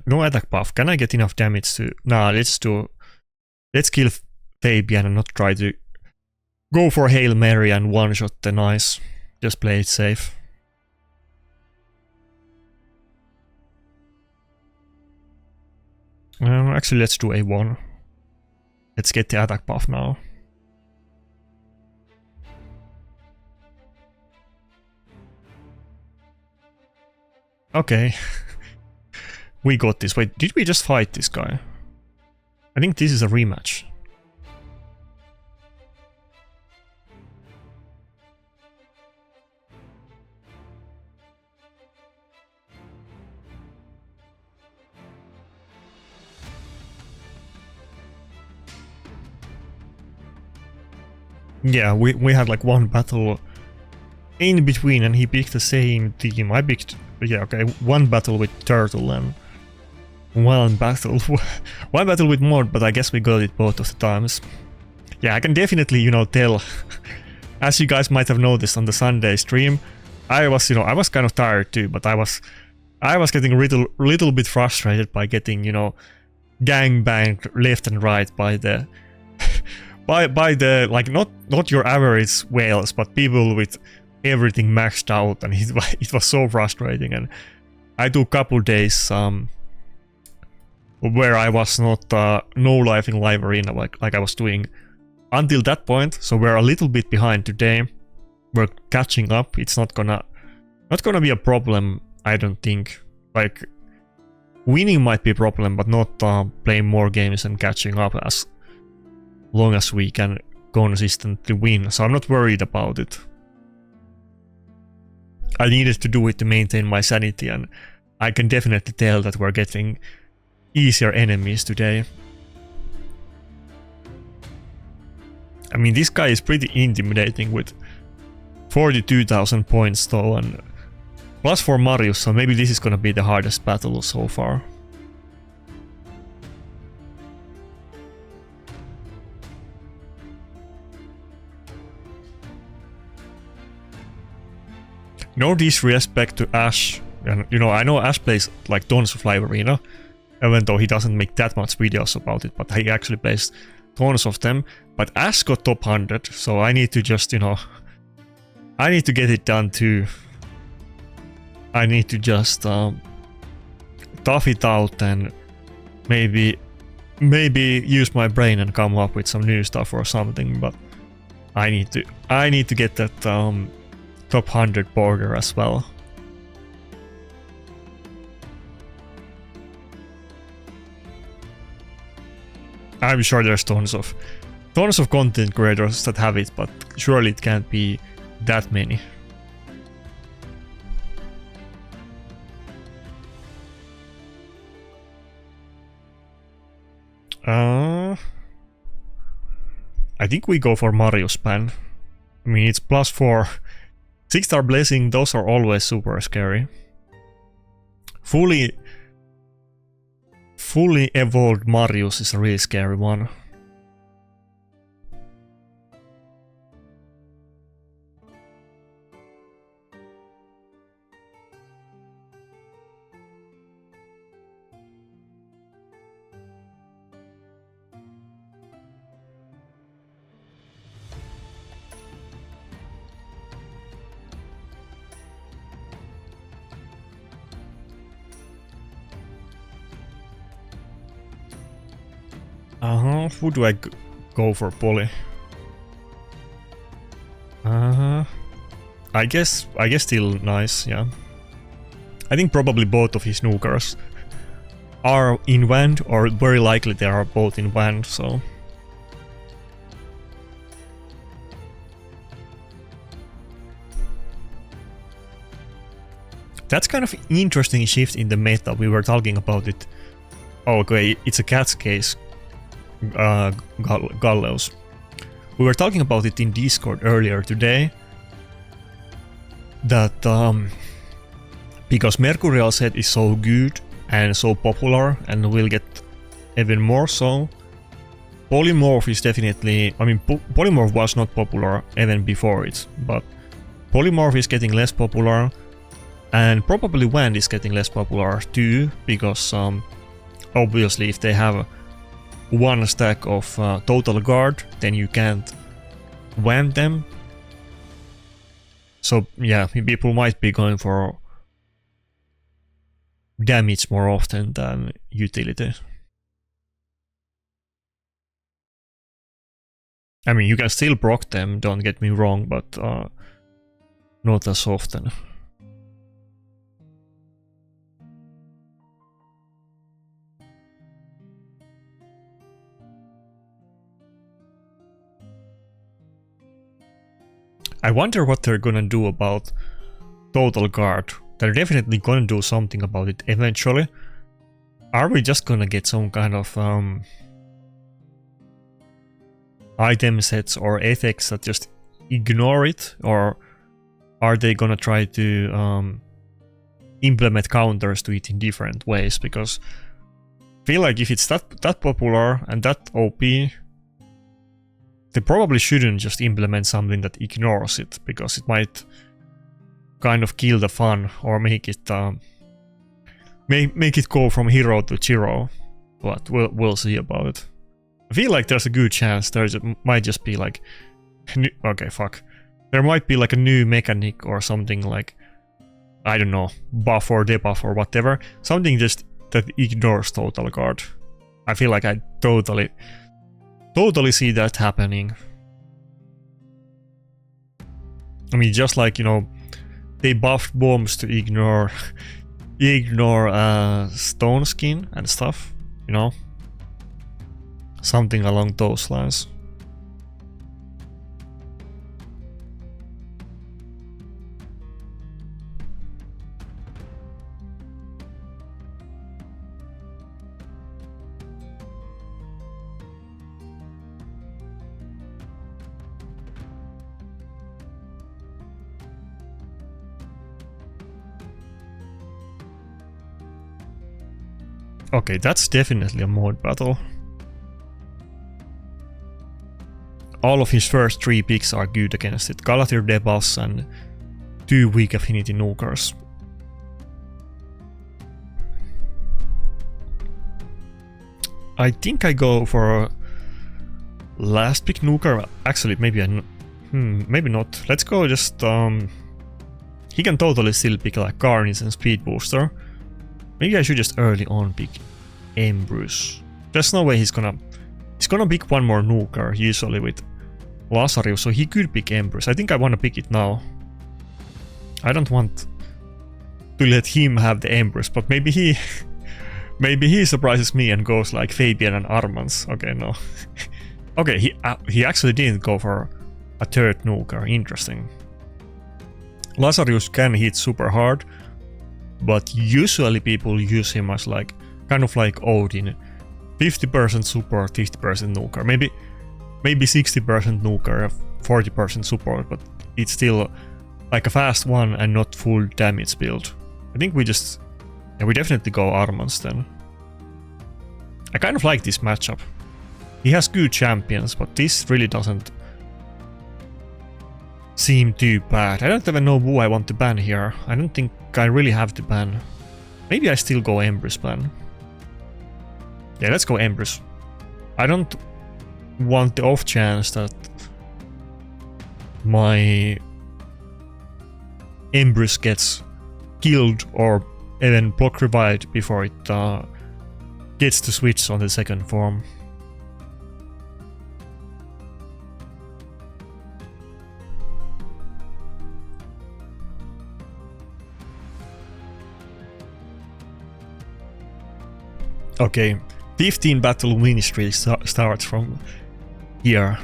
Speaker 1: No attack buff. Can I get enough damage to... Nah, let's kill Fabian and not try to go for Hail Mary and one-shot the nice. Just play it safe. Actually, let's do A1. Let's get the attack buff now. Okay. We got this. Wait, did we just fight this guy? I think this is a rematch. Yeah, we had like one battle in between and he picked the same team. I picked, yeah, okay, one battle with Turtle and one battle with Mod, but I guess we got it both of the times. Yeah, I can definitely, you know, tell, as you guys might have noticed on the Sunday stream, I was kind of tired too, but I was getting a little bit frustrated by getting, you know, gangbanged left and right by the by the like not your average whales, but people with everything maxed out, and it was so frustrating. And I took a couple days where I was not no life in live arena like I was doing until that point. So we're a little bit behind today. We're catching up. It's not gonna be a problem, I don't think. Like winning might be a problem, but not playing more games and catching up as long as we can consistently win. So I'm not worried about it. I needed to do it to maintain my sanity and I can definitely tell that we're getting easier enemies today. I mean, this guy is pretty intimidating with 42,000 points though, and plus 4 Marius, so maybe this is gonna be the hardest battle so far. No disrespect to Ash, and you know, I know Ash plays like tons of live arena, even though he doesn't make that much videos about it, but he actually plays tons of them. But Ash got top 100, so I need to just, you know, I need to get it done too. I need to just tough it out and maybe use my brain and come up with some new stuff or something. But I need to get that top 100 border as well. I'm sure there's tons of content creators that have it, but surely it can't be that many. I think we go for Mario Span. I mean, it's plus 4. 6-star Blessing, those are always super scary. Fully evolved Marius is a really scary one. Who do I go for, Polly? I guess still nice, yeah. I think probably both of his Nukers are in Wand, or very likely they are both in Wand, so... That's kind of interesting shift in the meta, we were talking about it. Oh, okay, it's a cat's case. Gallows. We were talking about it in Discord earlier today, that because Mercurial set is so good and so popular and will get even more so, Polymorph is definitely, I mean, Polymorph was not popular even before it, but Polymorph is getting less popular, and probably Wand is getting less popular too, because obviously if they have one stack of Total Guard, then you can't Wand them. So yeah, people might be going for damage more often than utility. I mean, you can still proc them, don't get me wrong, but not as often. I wonder what they're gonna do about Total Guard. They're definitely gonna do something about it eventually. Are we just gonna get some kind of item sets or effects that just ignore it? Or are they gonna try to implement counters to it in different ways? Because I feel like if it's that popular and that OP, they probably shouldn't just implement something that ignores it, because it might kind of kill the fun or make it make it go from hero to zero. But we'll see about it. I feel like there's a good chance there might just be like okay, fuck. There might be like a new mechanic or something, like, I don't know, buff or debuff or whatever. Something just that ignores Total Guard. I feel like I totally see that happening. I mean, just like, you know, they buffed bombs to ignore stone skin and stuff, you know, something along those lines. Okay, that's definitely a mod battle. All of his first 3 picks are good against it. Galathir debuffs and 2 weak affinity nukers. I think I go for last pick nuker. Actually, maybe maybe not. Let's go just he can totally still pick like Carnage and Speed Booster. Maybe I should just early on pick Embrus. There's no way he's gonna pick one more nuker usually with Lazarus, so he could pick Embrus. I think I want to pick it now. I don't want to let him have the Embrus, but maybe he maybe he surprises me and goes like Fabian and Armans. Okay, no. Okay, he actually didn't go for a third nuker. Interesting. Lazarus can hit super hard, but usually people use him as like kind of like Odin, 50% support, 50% nuker. Maybe 60% nuker, 40% support, but it's still like a fast one and not full damage build. I think we definitely go Armans then. I kind of like this matchup. He has good champions, but this really doesn't seem too bad. I don't even know who I want to ban here. I don't think I really have to ban. Maybe I still go Embrus ban. Yeah, let's go Embrus. I don't want the off chance that my Embrus gets killed or even block revived before it gets to switch on the second form. Okay, 15 battle win streak starts from here.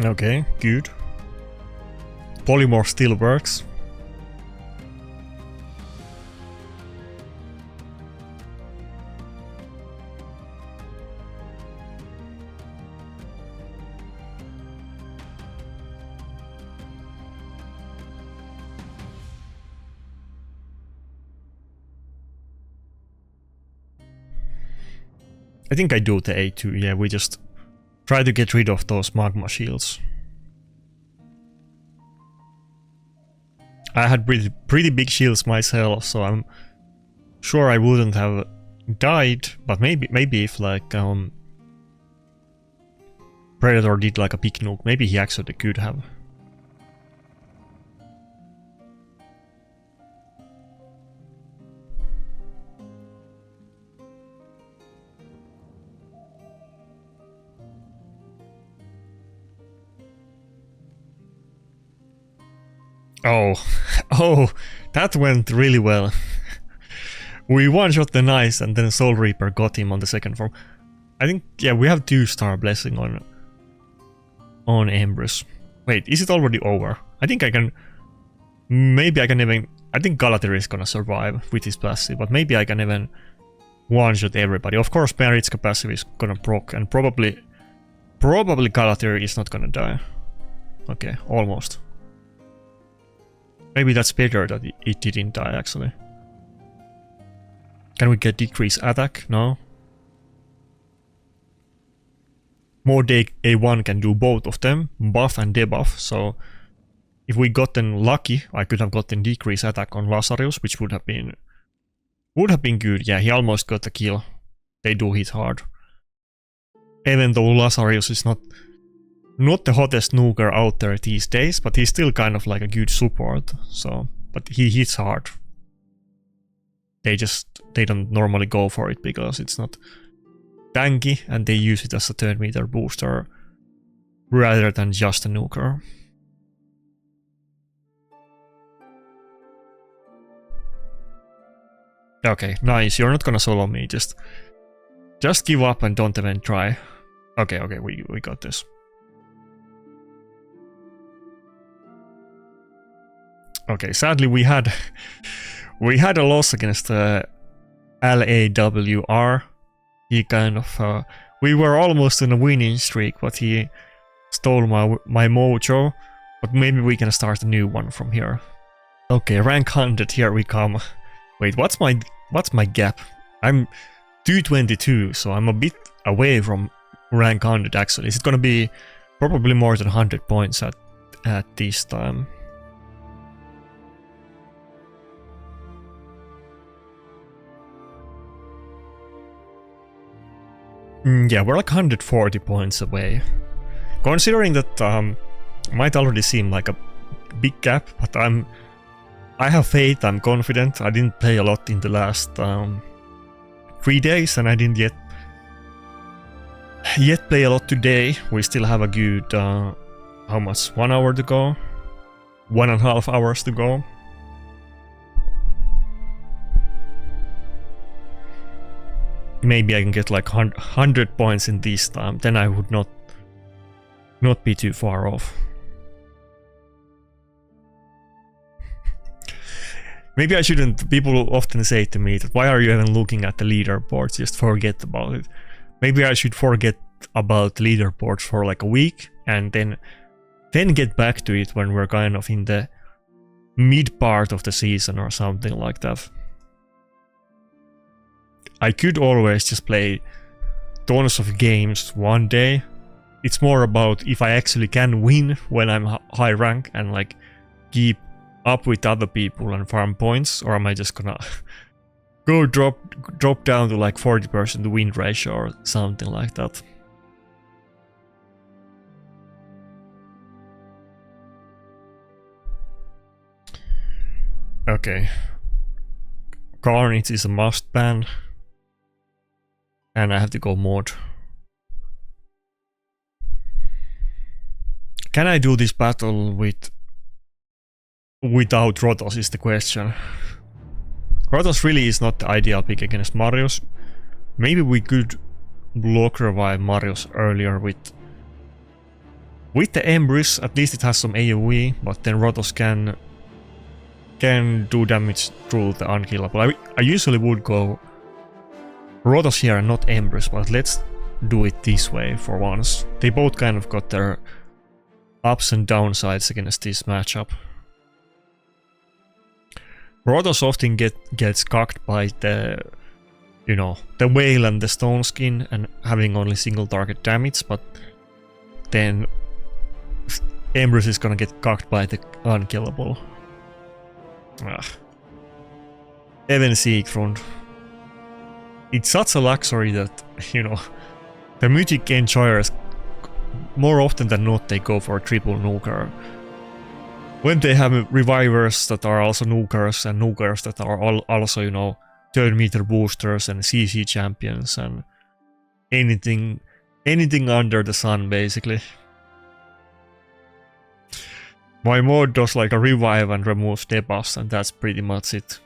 Speaker 1: Okay, good. Polymorph still works. I think I do the A2, yeah, we just try to get rid of those magma shields. I had pretty big shields myself, so I'm sure I wouldn't have died, but maybe if like Predator did like a big nuke, maybe he actually could have. Oh, that went really well. We one-shot the Nice and then Soul Reaper got him on the second form. I think, yeah, we have 2-star blessing on Embrus. Wait, is it already over? I think I can... Maybe I can even... I think Galathir is gonna survive with his passive, but maybe I can even one-shot everybody. Of course, Merit's passive is gonna proc, and probably Galathir is not gonna die. Okay, almost. Maybe that's better that it didn't die, actually. Can we get decreased attack? No. Mode A1 can do both of them, buff and debuff, so if we gotten lucky, I could have gotten decreased attack on Lazarus, which would have been good. Yeah, he almost got the kill. They do hit hard. Even though Lazarus is not the hottest nuker out there these days, but he's still kind of like a good support, so, but he hits hard. They don't normally go for it because it's not tanky and they use it as a turn meter booster rather than just a nuker. Okay, nice, you're not gonna solo me, just give up and don't even try. Okay, we got this. Okay, sadly we had a loss against LAWR. He kind of... we were almost in a winning streak, but he stole my mojo. But maybe we can start a new one from here. Okay, rank 100, here we come. Wait, what's my gap? I'm 222, so I'm a bit away from rank 100 actually. Is it gonna be probably more than 100 points at this time? Yeah, we're like 140 points away. Considering that might already seem like a big gap, but I have faith, I'm confident. I didn't play a lot in the last 3 days, and I didn't yet play a lot today. We still have a good how much? 1 hour to go? 1.5 hours to go. Maybe I can get like 100 points in this time, then I would not be too far off. Maybe I shouldn't. People often say to me that why are you even looking at the leaderboards? Just forget about it. Maybe I should forget about leaderboards for like a week and then get back to it when we're kind of in the mid part of the season or something like that. I could always just play tons of games one day. It's more about if I actually can win when I'm high rank and like keep up with other people and farm points, or am I just gonna go drop down to like 40% win ratio or something like that. Okay. Carnage is a must ban. And I have to go mod. Can I do this battle without Rotos is the question. Rotos really is not the ideal pick against Marius. Maybe we could block revive Marius earlier with the Embrace. At least it has some AoE, but then Rotos can do damage through the unkillable. I usually would go Rotos here and not Embrace, but let's do it this way for once. They both kind of got their ups and downsides against this matchup. Rotos often gets cocked by the, you know, the whale and the stone skin and having only single target damage, but then Embrace is gonna get cocked by the unkillable. Even Siegfried. It's such a luxury that, you know, the Mythic enjoyers, more often than not, they go for a triple nuker. When they have revivers that are also nukers and nukers that are also, you know, turn meter boosters and CC champions and anything under the sun, basically. My mod does like a revive and removes debuffs, and that's pretty much it.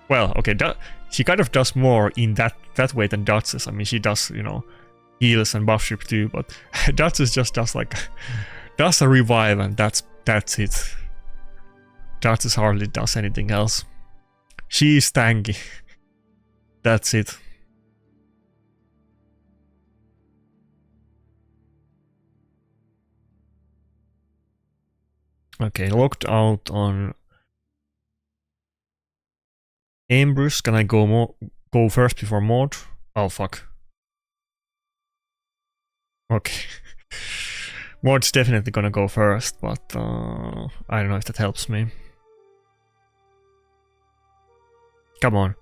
Speaker 1: Well, okay, she kind of does more in that way than Duchess. I mean, she does, you know, heals and buff strip too, but Duchess just does a revive and that's it. Duchess hardly does anything else. She is tanky. That's it. Okay, locked out on Ambrose. Can I go first before mod? Oh fuck. Okay. Mod's definitely gonna go first, but I don't know if that helps me. Come on.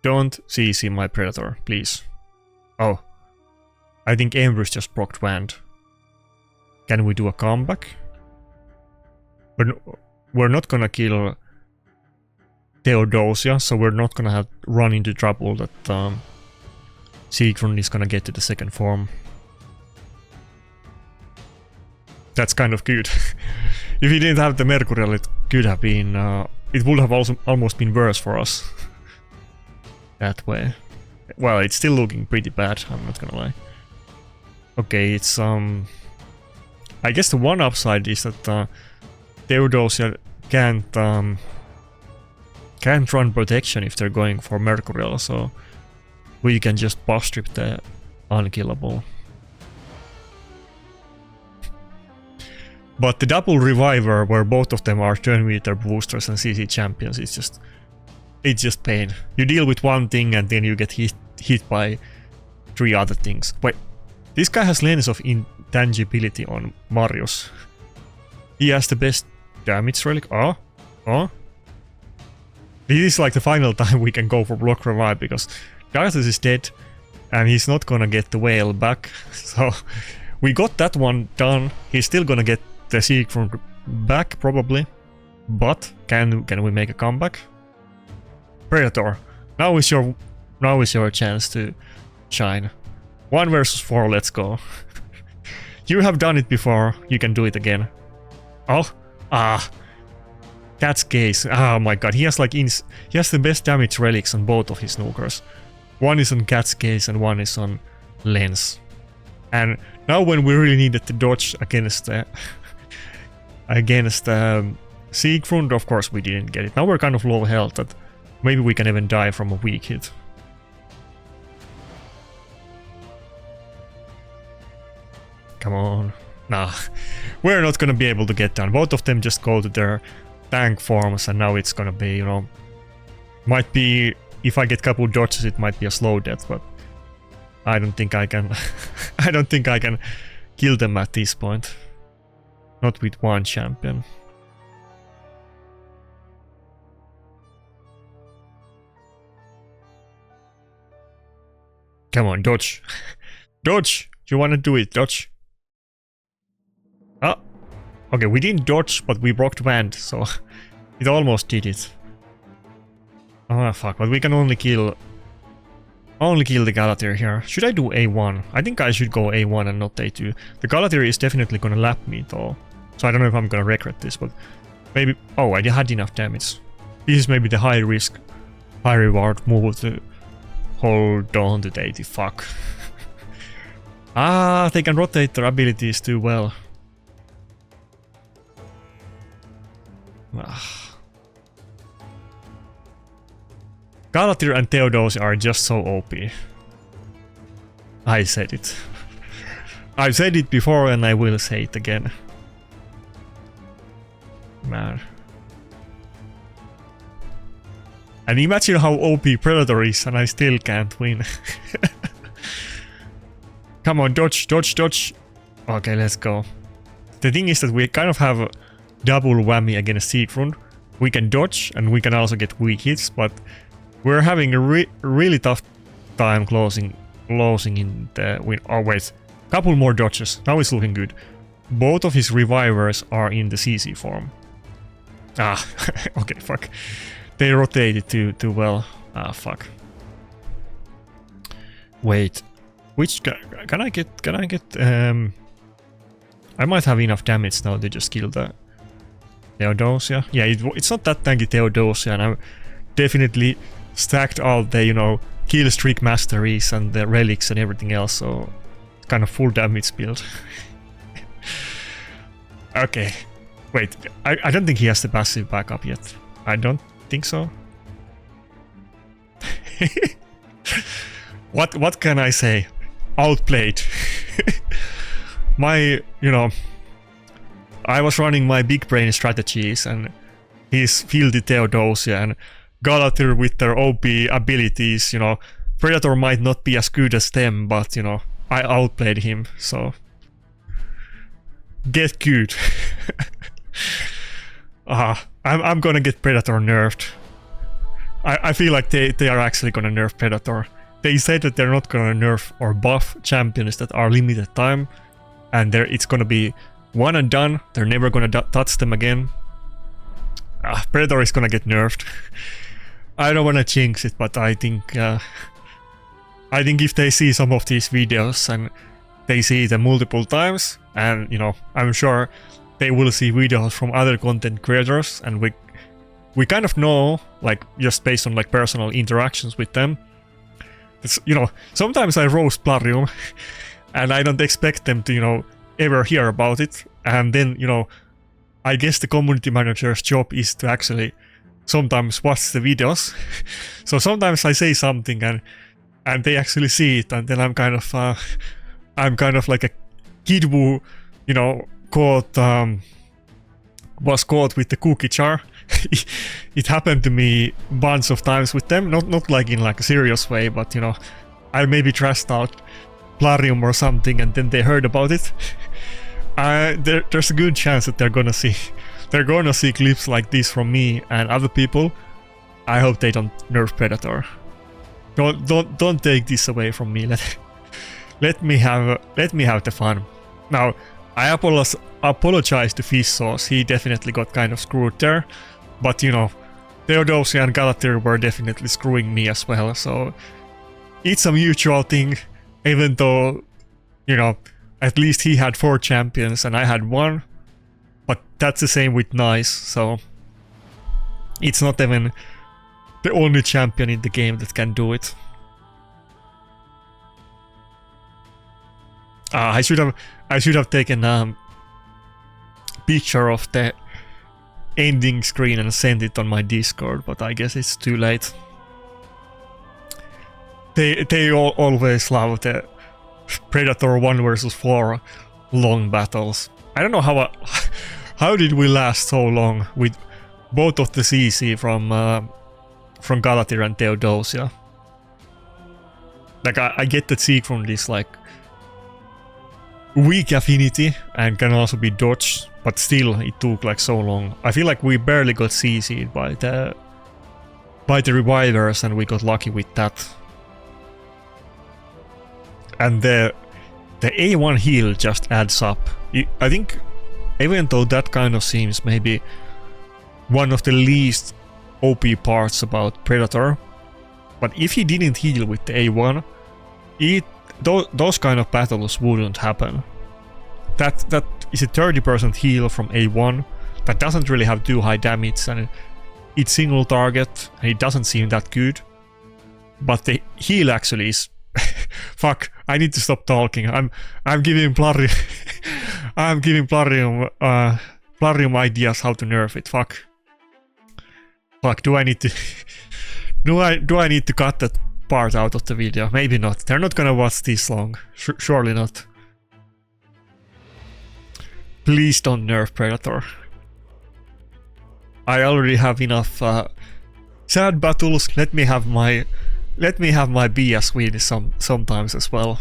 Speaker 1: Don't CC my Predator, please. Oh. I think Ambrose just procced Wand. Can we do a comeback? We're not gonna kill Theodosia, so we're not gonna have run into trouble that Siegfried is gonna get to the second form. That's kind of good. If he didn't have the Mercurial, it could have been... it would have also almost been worse for us. That way. Well, it's still looking pretty bad, I'm not gonna lie. Okay, it's... I guess the one upside is that Theodosia can't run protection if they're going for Mercurial, so we can just buff strip the unkillable. But the double reviver, where both of them are turn meter boosters and CC champions, it's just pain. You deal with one thing and then you get hit by 3 other things. Wait, this guy has Lens of Intangibility on Marius. He has the best damage relic. Oh. This is like the final time we can go for block revive, because Darthus is dead and he's not gonna get the whale back. So we got that one done. He's still gonna get the Siegfried back probably. But can we make a comeback? Predator, now is your chance to shine. 1 versus 4, let's go. You have done it before, you can do it again. Oh, Cat's Gaze. Oh my god, he has like he has the best damage relics on both of his snookers. One is on Cat's Gaze and one is on Lens. And now when we really needed to dodge against Siegfried, of course we didn't get it. Now we're kind of low health that maybe we can even die from a weak hit. Come on. Nah, we're not gonna be able to get done. Both of them just go to their tank forms and now it's gonna be, you know, might be, if I get couple dodges it might be a slow death, but I don't think I can I don't think I can kill them at this point. Not with one champion. Come on, dodge. Dodge! You wanna do it, dodge. Ah! Okay, we didn't dodge, but we blocked Wand, so it almost did it. Oh fuck, but we can only kill the Galatir here. Should I do A1? I think I should go A1 and not A2. The Galatir is definitely gonna lap me though. So I don't know if I'm gonna regret this, but maybe... Oh, I had enough damage. This is maybe the high risk, high reward move to hold on to the 80. Fuck. Ah, they can rotate their abilities too well. Galatir and Theodosia are just so OP. I said it. I've said it before and I will say it again. Man. And imagine how OP Predator is and I still can't win. Come on, dodge, dodge, dodge. Okay, let's go. The thing is that we kind of have a double whammy against Siegfried. We can dodge and we can also get weak hits, but we're having a really tough time closing in the win. Oh wait, couple more dodges. Now it's looking good. Both of his revivers are in the CC form. Ah, okay, fuck. They rotated too well. Ah, fuck. Wait, which can I get? I might have enough damage now to just kill the Theodosia. Yeah, it's not that tanky Theodosia, and I'm definitely stacked out the, you know, kill streak masteries and the relics and everything else, so kind of full damage build. Okay, wait, I don't think he has the passive backup yet. I don't think so. What can I say? Outplayed. You know, I was running my big brain strategies and he's fielded Theodosia and Galatir with their OP abilities, you know. Predator might not be as good as them, but, you know, I outplayed him, so... Get good. I'm gonna get Predator nerfed. I feel like they are actually gonna nerf Predator. They said that they're not gonna nerf or buff champions that are limited time, and it's gonna be one and done. They're never gonna touch them again. Predator is gonna get nerfed. I don't wanna jinx it, but I think if they see some of these videos and they see them multiple times, and you know, I'm sure they will see videos from other content creators, and we kind of know, like, just based on like personal interactions with them. It's, you know, sometimes I roast Plarium and I don't expect them to, you know, ever hear about it, and then, you know, I guess the community manager's job is to actually sometimes watch the videos. So sometimes I say something and and they actually see it, and then I'm kind of like a kid who, you know, was caught with the cookie jar. It happened to me bunch of times with them, not like in like a serious way, but you know, I maybe trashed out Plarium or something, and then they heard about it. There's a good chance that they're gonna see clips like this from me and other people. I hope they don't nerf Predator. Don't take this away from me. Let me have the fun. Now, I apologize to Fish Sauce. He definitely got kind of screwed there, but you know, Theodosia and Galatir were definitely screwing me as well. So it's a mutual thing. Even though, you know, at least he had 4 champions and I had 1, but that's the same with Nice. So it's not even the only champion in the game that can do it. I should have taken a picture of the ending screen and sent it on my Discord, but I guess it's too late. They always love the Predator 1 versus 4 long battles. I don't know how did we last so long with both of the CC from Galatir and Theodosia. Like I get that Siegfried is like weak affinity and can also be dodged, but still it took like so long. I feel like we barely got CC'd by the revivers, and we got lucky with that. And the A1 heal just adds up. I think, even though that kind of seems maybe one of the least OP parts about Predator, but if he didn't heal with the A1, those kind of battles wouldn't happen. That is a 30% heal from A1 that doesn't really have too high damage, and it's single target and it doesn't seem that good. But the heal actually is fuck, I need to stop talking. I'm giving Plarium I'm giving Plarium ideas how to nerf it. Fuck, do I need to do I need to cut that part out of the video? Maybe not. They're not gonna watch this long. Surely not. Please don't nerf Predator. I already have enough sad battles. Let me have my BS Swedish sometimes as well.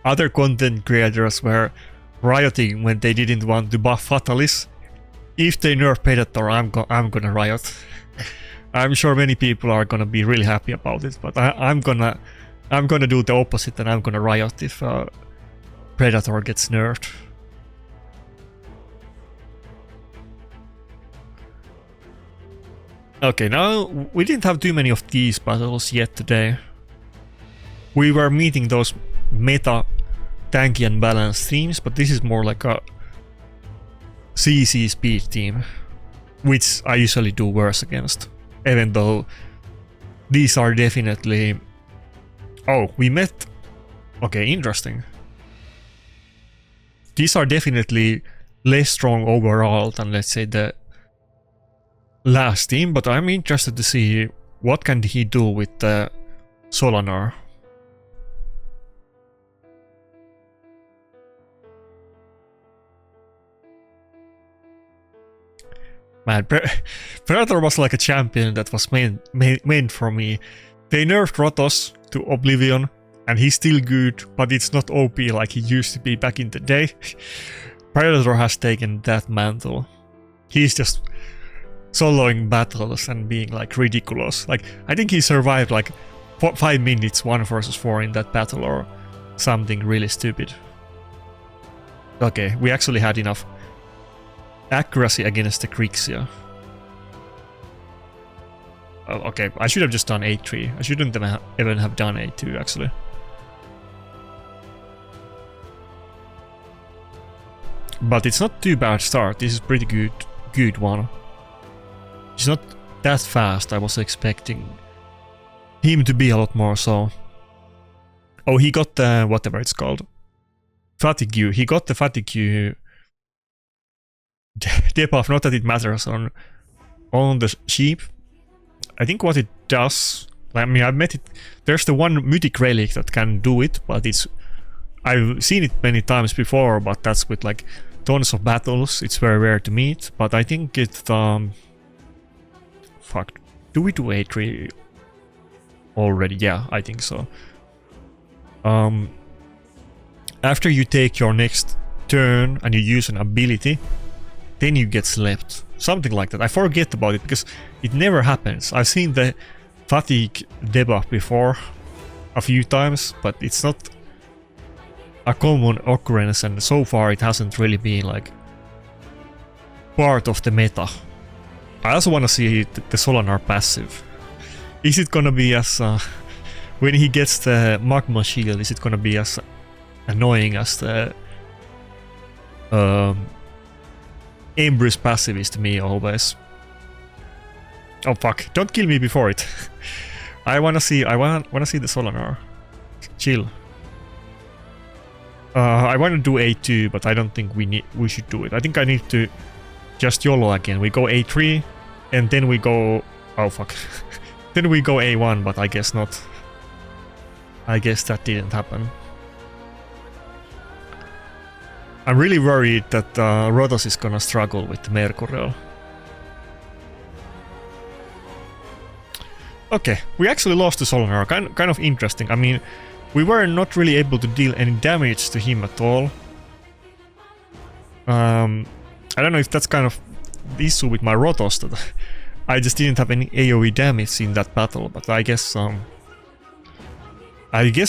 Speaker 1: Other content creators were rioting when they didn't want to buff Fatalis. If they nerf Predator, I'm gonna riot. I'm sure many people are gonna be really happy about it, but I'm gonna do the opposite, and I'm gonna riot if Predator gets nerfed. Okay, now we didn't have too many of these battles yet today. We were meeting those meta tanky and balanced teams, but this is more like a CC speed team, which I usually do worse against, even though these are definitely... Oh, we met... Okay, interesting. These are definitely less strong overall than, let's say, the last team, but I'm interested to see what can he do with the Solanar. Man, Predator was like a champion that was meant for me. They nerfed Rotos to Oblivion, and he's still good, but it's not OP like he used to be back in the day. Predator has taken that mantle. He's just soloing battles and being like ridiculous. Like, I think he survived like 5 minutes 1 versus 4 in that battle or something really stupid. Okay, we actually had enough accuracy against the Krixia. Oh, okay, I should have just done 8-3. I shouldn't even have done 8-2 actually. But it's not too bad start. This is pretty good one. It's not that fast. I was expecting him to be a lot more so. Oh, he got the whatever it's called. Fatigue. He got the fatigue debuff, not that it matters on on the sheep. I think what it does, I mean, I've met it. There's the one mythic relic that can do it, but I've seen it many times before, but that's with like tons of battles. It's very rare to meet, but I think it fuck, do we do A3 already? Yeah, I think so. After you take your next turn and you use an ability, then you get slept. Something like that. I forget about it because it never happens. I've seen the fatigue debuff before a few times, but it's not a common occurrence, and so far it hasn't really been like part of the meta. I also want to see the Solanar passive. Is it gonna be as when he gets the magma shield, is it gonna be as annoying as the Embrus passive is to me always? Oh fuck, don't kill me before it. I wanna see the Solanar. Chill. I wanna do A2, but I don't think we should do it. I think I need to just YOLO again. We go A3 and then we go, oh fuck. Then we go A1, but I guess not. I guess that didn't happen. I'm really worried that Rotos is gonna struggle with Mercurial. Okay, we actually lost to Solanar, kind of interesting. I mean, we were not really able to deal any damage to him at all. I don't know if that's kind of the issue with my Rotos, that I just didn't have any AoE damage in that battle, but I guess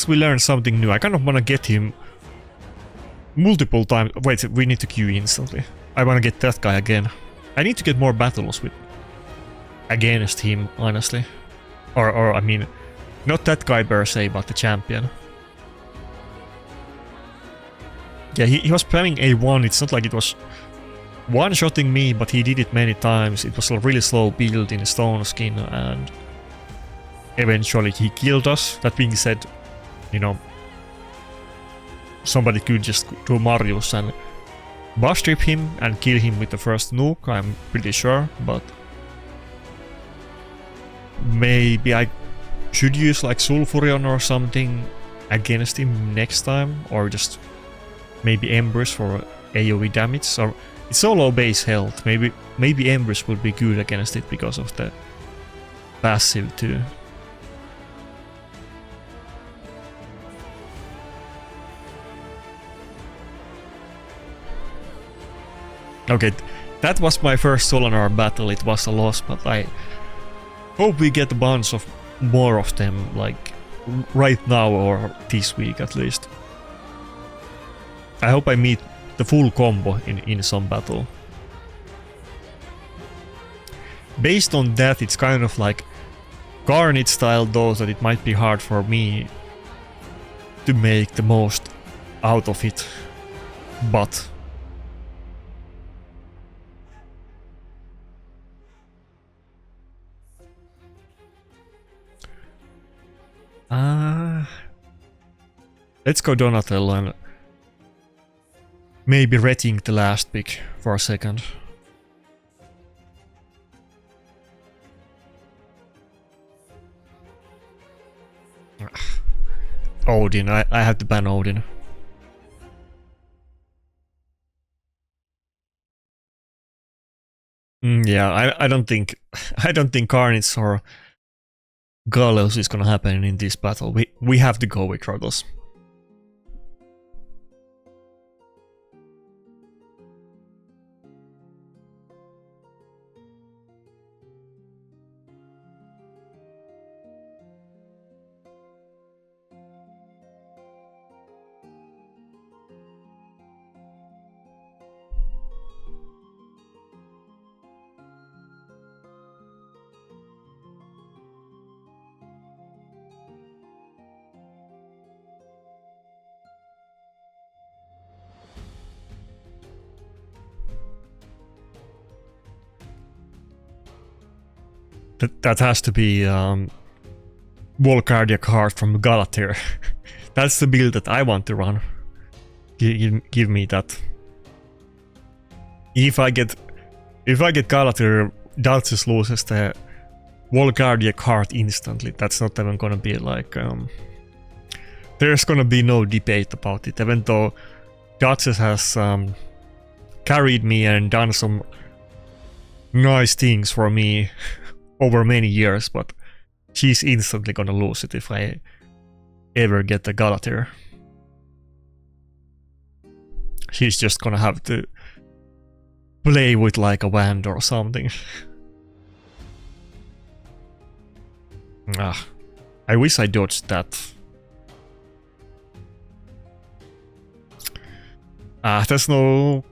Speaker 1: we learned something new. I kind of want to get him multiple times. Wait, we need to queue instantly. I want to get that guy again. I need to get more battles against him, honestly. Or I mean, not that guy per se, but the champion. Yeah, he was spamming A1. It's not like it was one-shotting me, but he did it many times. It was a really slow build in Stone Skin, and eventually he killed us. That being said, you know, somebody could just do Marius and buff strip him and kill him with the first nuke, I'm pretty sure, but maybe I should use like Sulfurion or something against him next time, or just maybe Embers for AoE damage. Or it's so low base health. Maybe Embers would be good against it because of the passive too. Okay, that was my first Solanar battle. It was a loss, but I hope we get a bunch of more of them, like right now or this week at least. I hope I meet the full combo in some battle. Based on that, it's kind of like Carnage style, though, that it might be hard for me to make the most out of it, but let's go Donatello and maybe rethink the last pick for a second. Odin, I have to ban Odin. Yeah, I don't think Carnage or Gallows is gonna happen in this battle. We have to go with Rotos. That has to be Volcardiac Heart from Galatir. That's the build that I want to run. Give me that. If I get Galatir Dalsis loses the Volgardia card instantly, that's not even gonna be like... there's gonna be no debate about it, even though Dalsis has carried me and done some nice things for me over many years, but she's instantly gonna lose it if I ever get the Galatir. She's just gonna have to play with like a wand or something. I wish I dodged that. There's no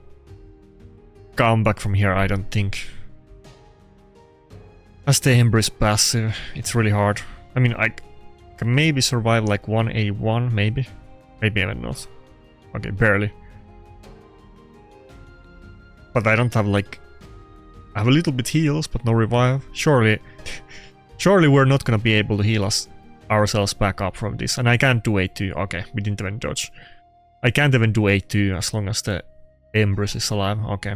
Speaker 1: comeback from here, I don't think. As the Embrace passive, it's really hard. I mean, I can maybe survive like 1A1, maybe. Maybe even not. Okay, barely. But I don't have like... I have a little bit heals, but no revive. Surely we're not gonna be able to heal ourselves back up from this. And I can't do 8-2. Okay, we didn't even dodge. I can't even do 8-2 as long as the Embrace is alive. Okay.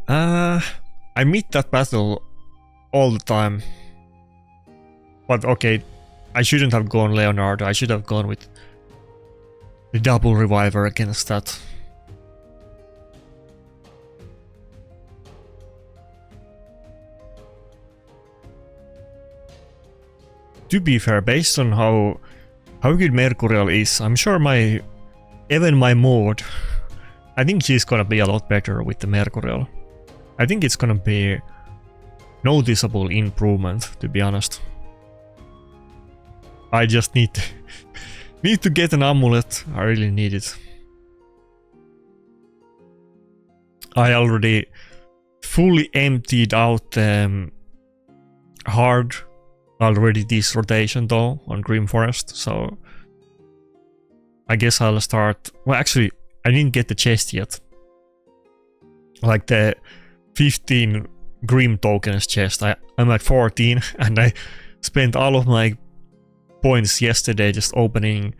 Speaker 1: I meet that battle all the time. But okay, I shouldn't have gone Leonardo. I should have gone with the double reviver against that. To be fair, based on how good Mercurial is, I'm sure even my mod, I think she's gonna be a lot better with the Mercurial. I think it's gonna be noticeable improvement, to be honest. I just need to get an amulet. I really need it. I already fully emptied out hard already this rotation though on Grim Forest, so I guess I'll start... Well, actually, I didn't get the chest yet. Like the 15 Grim tokens chest. I'm at 14 and I spent all of my points yesterday just opening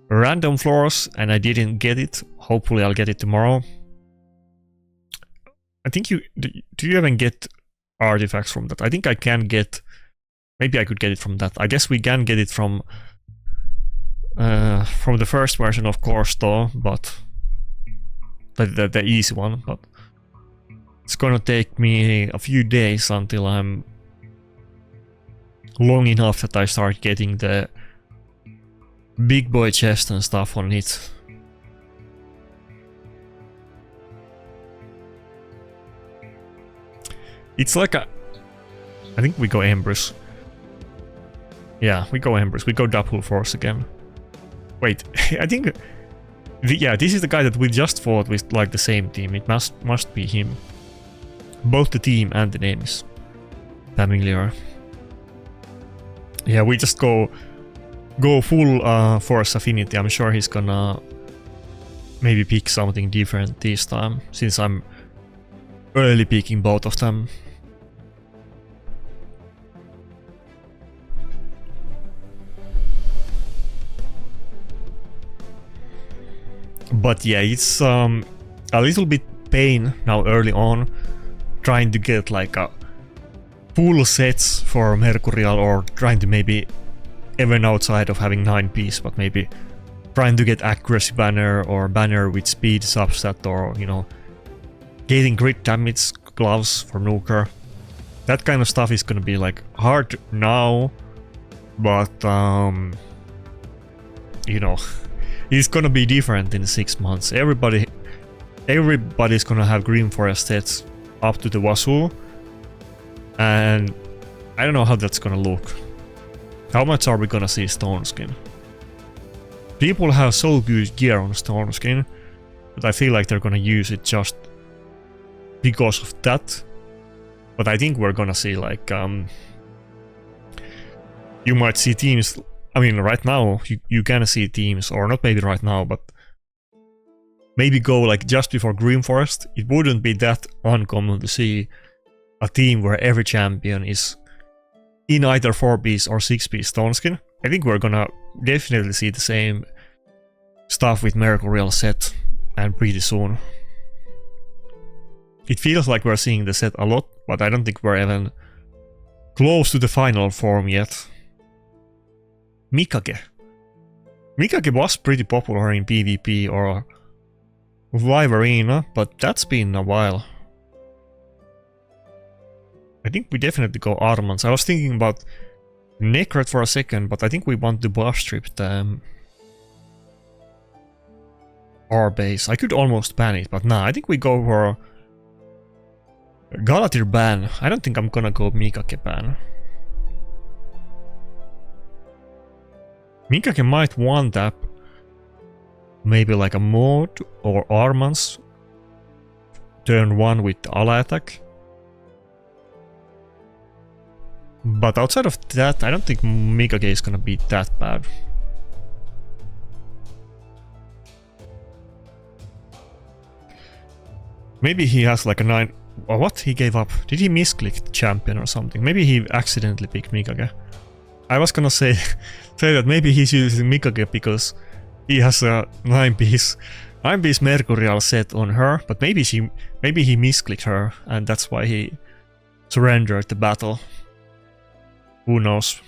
Speaker 1: random floors and I didn't get it. Hopefully I'll get it tomorrow. I think do you even get artifacts from that? I think I can get... Maybe I could get it from that. I guess we can get it from the first version, of course, though, but the easy one. But it's gonna take me a few days until I'm long enough that I start getting the big boy chest and stuff on it. It's like a... I think we go Embrace. Yeah, we go Embrace. We go double force again. Wait, I think... Yeah, this is the guy that we just fought with, like, the same team. It must be him. Both the team and the name is familiar. Yeah, we just go full force affinity. I'm sure he's gonna maybe pick something different this time, since I'm early picking both of them. But yeah, it's a little bit pain now early on trying to get like a full sets for Mercurial, or trying to maybe even outside of having 9 piece, but maybe trying to get accuracy banner or banner with speed substat, or you know, getting crit damage gloves for Nuker. That kind of stuff is gonna be like hard now, but you know, it's gonna be different in 6 months. Everybody's gonna have Green Forest sets up to the wazoo, and I don't know how that's gonna look. How much are we gonna see Stone Skin? People have so good gear on Stone Skin that I feel like they're gonna use it just because of that. But I think we're gonna see like you might see teams. I mean, right now you can see teams, or not maybe right now, but maybe go like just before Green Forest. It wouldn't be that uncommon to see a team where every champion is in either 4-piece or 6-piece Stone Skin. I think we're gonna definitely see the same stuff with Mercurial set, and pretty soon. It feels like we're seeing the set a lot, but I don't think we're even close to the final form yet. Mikage. Mikage was pretty popular in PvP or Live Arena, but that's been a while. I think we definitely go Armans. I was thinking about Nakarada for a second, but I think we want to buff strip the our base. I could almost ban it, but nah, I think we go for Galatir ban. I don't think I'm gonna go Mikage ban. Mikage might one-tap maybe like a Mod or Armans turn 1 with ally attack. But outside of that, I don't think Mikage is gonna be that bad. Maybe he has like a 9... Or what? He gave up. Did he misclick the champion or something? Maybe he accidentally picked Mikage. I was gonna say that maybe he's using Mikage because he has a 9-piece Mercurial set on her, but maybe he misclicked her and that's why he surrendered the battle. Who knows?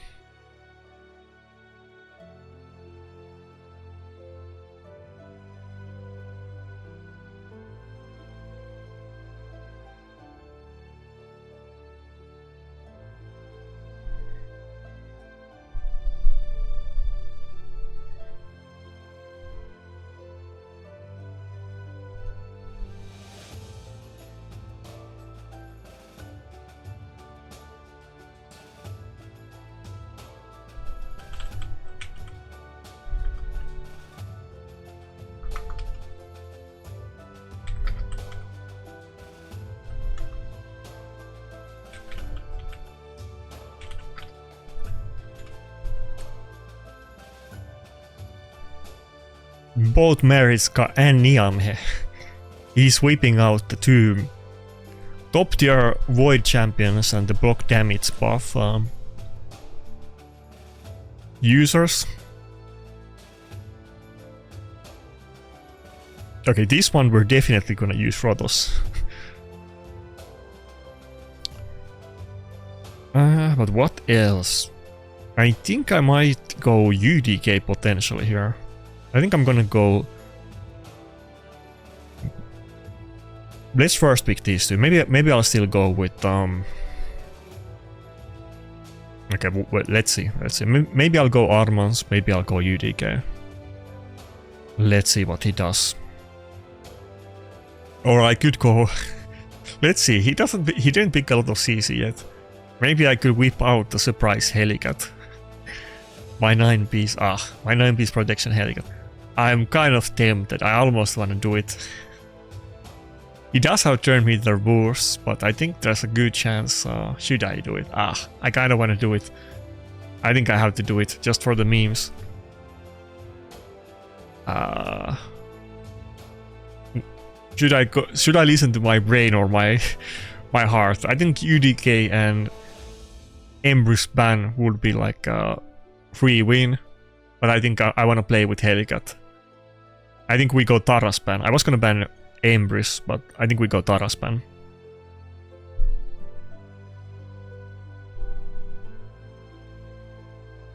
Speaker 1: Both Mariska and Niamhe. He's sweeping out the 2 top tier Void champions and the block damage buff users. Okay, this one we're definitely gonna use Rotos. But what else? I think I might go UDK potentially here. I think I'm gonna go... Let's first pick these 2. Maybe I'll still go with okay, well, let's see. Maybe I'll go Armans, maybe I'll go UDK. Let's see what he does. Or I could go... Let's see, he didn't pick a lot of CC yet. Maybe I could whip out the surprise Helicat. My 9-piece protection Helicat. I'm kind of tempted, I almost want to do it. He does have turn meter boost, but I think there's a good chance. Should I do it? I kind of want to do it. I think I have to do it, just for the memes. Should I listen to my brain or my heart? I think UDK and Embrus ban would be like a free win. But I think I want to play with Helicat. I think we go Taras ban. I was gonna ban Embrus, but I think we go Taras ban.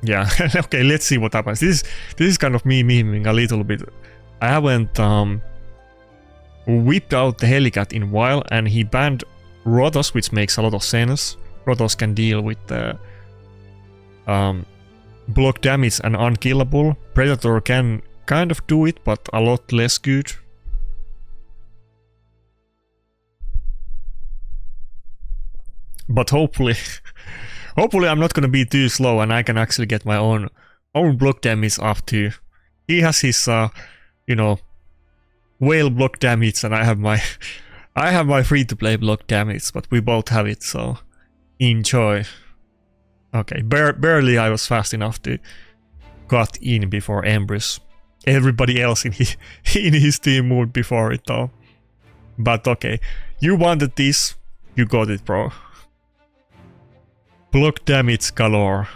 Speaker 1: Yeah, okay, let's see what happens. This is kind of me memeing a little bit. I haven't whipped out the Helicat in a while, and he banned Rotos, which makes a lot of sense. Rotos can deal with the block damage and unkillable. Predator can kind of do it, but a lot less good. But hopefully I'm not gonna be too slow and I can actually get my own block damage up to. He has his you know, whale block damage and I have my free to play block damage, but we both have it, so enjoy. Okay, barely I was fast enough to got in before Embrus. Everybody else in his team moved before it though. But okay, you wanted this, you got it, bro. Block damage galore.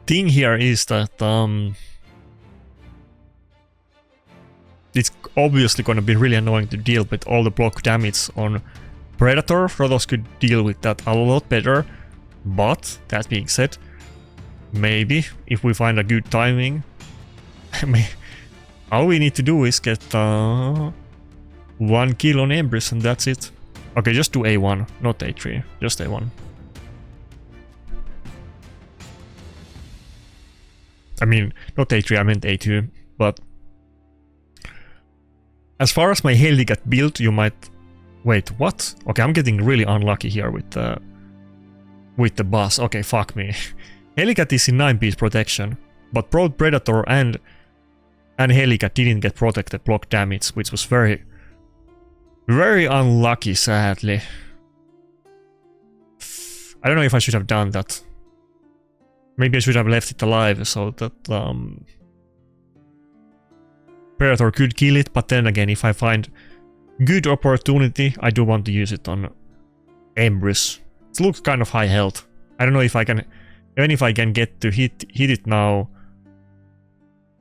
Speaker 1: Thing here is that it's obviously gonna be really annoying to deal with all the block damage on Predator. Protoss could deal with that a lot better. But, that being said, maybe if we find a good timing, all we need to do is get 1 kill on Empress and that's it. Okay, just do A1, not A3, just A1. I mean, not A3, I meant A2, but as far as my Helicat build, you might... Wait, what? Okay, I'm getting really unlucky here with the boss. Okay, fuck me. Helicat is in 9-piece protection, but both Predator and Helicat didn't get protected block damage, which was very unlucky, sadly. I don't know if I should have done that. Maybe I should have left it alive so that Predator could kill it, but then again, if I find good opportunity, I do want to use it on Empress. It looks kind of high health. I don't know if I can, even if I can get to hit it now,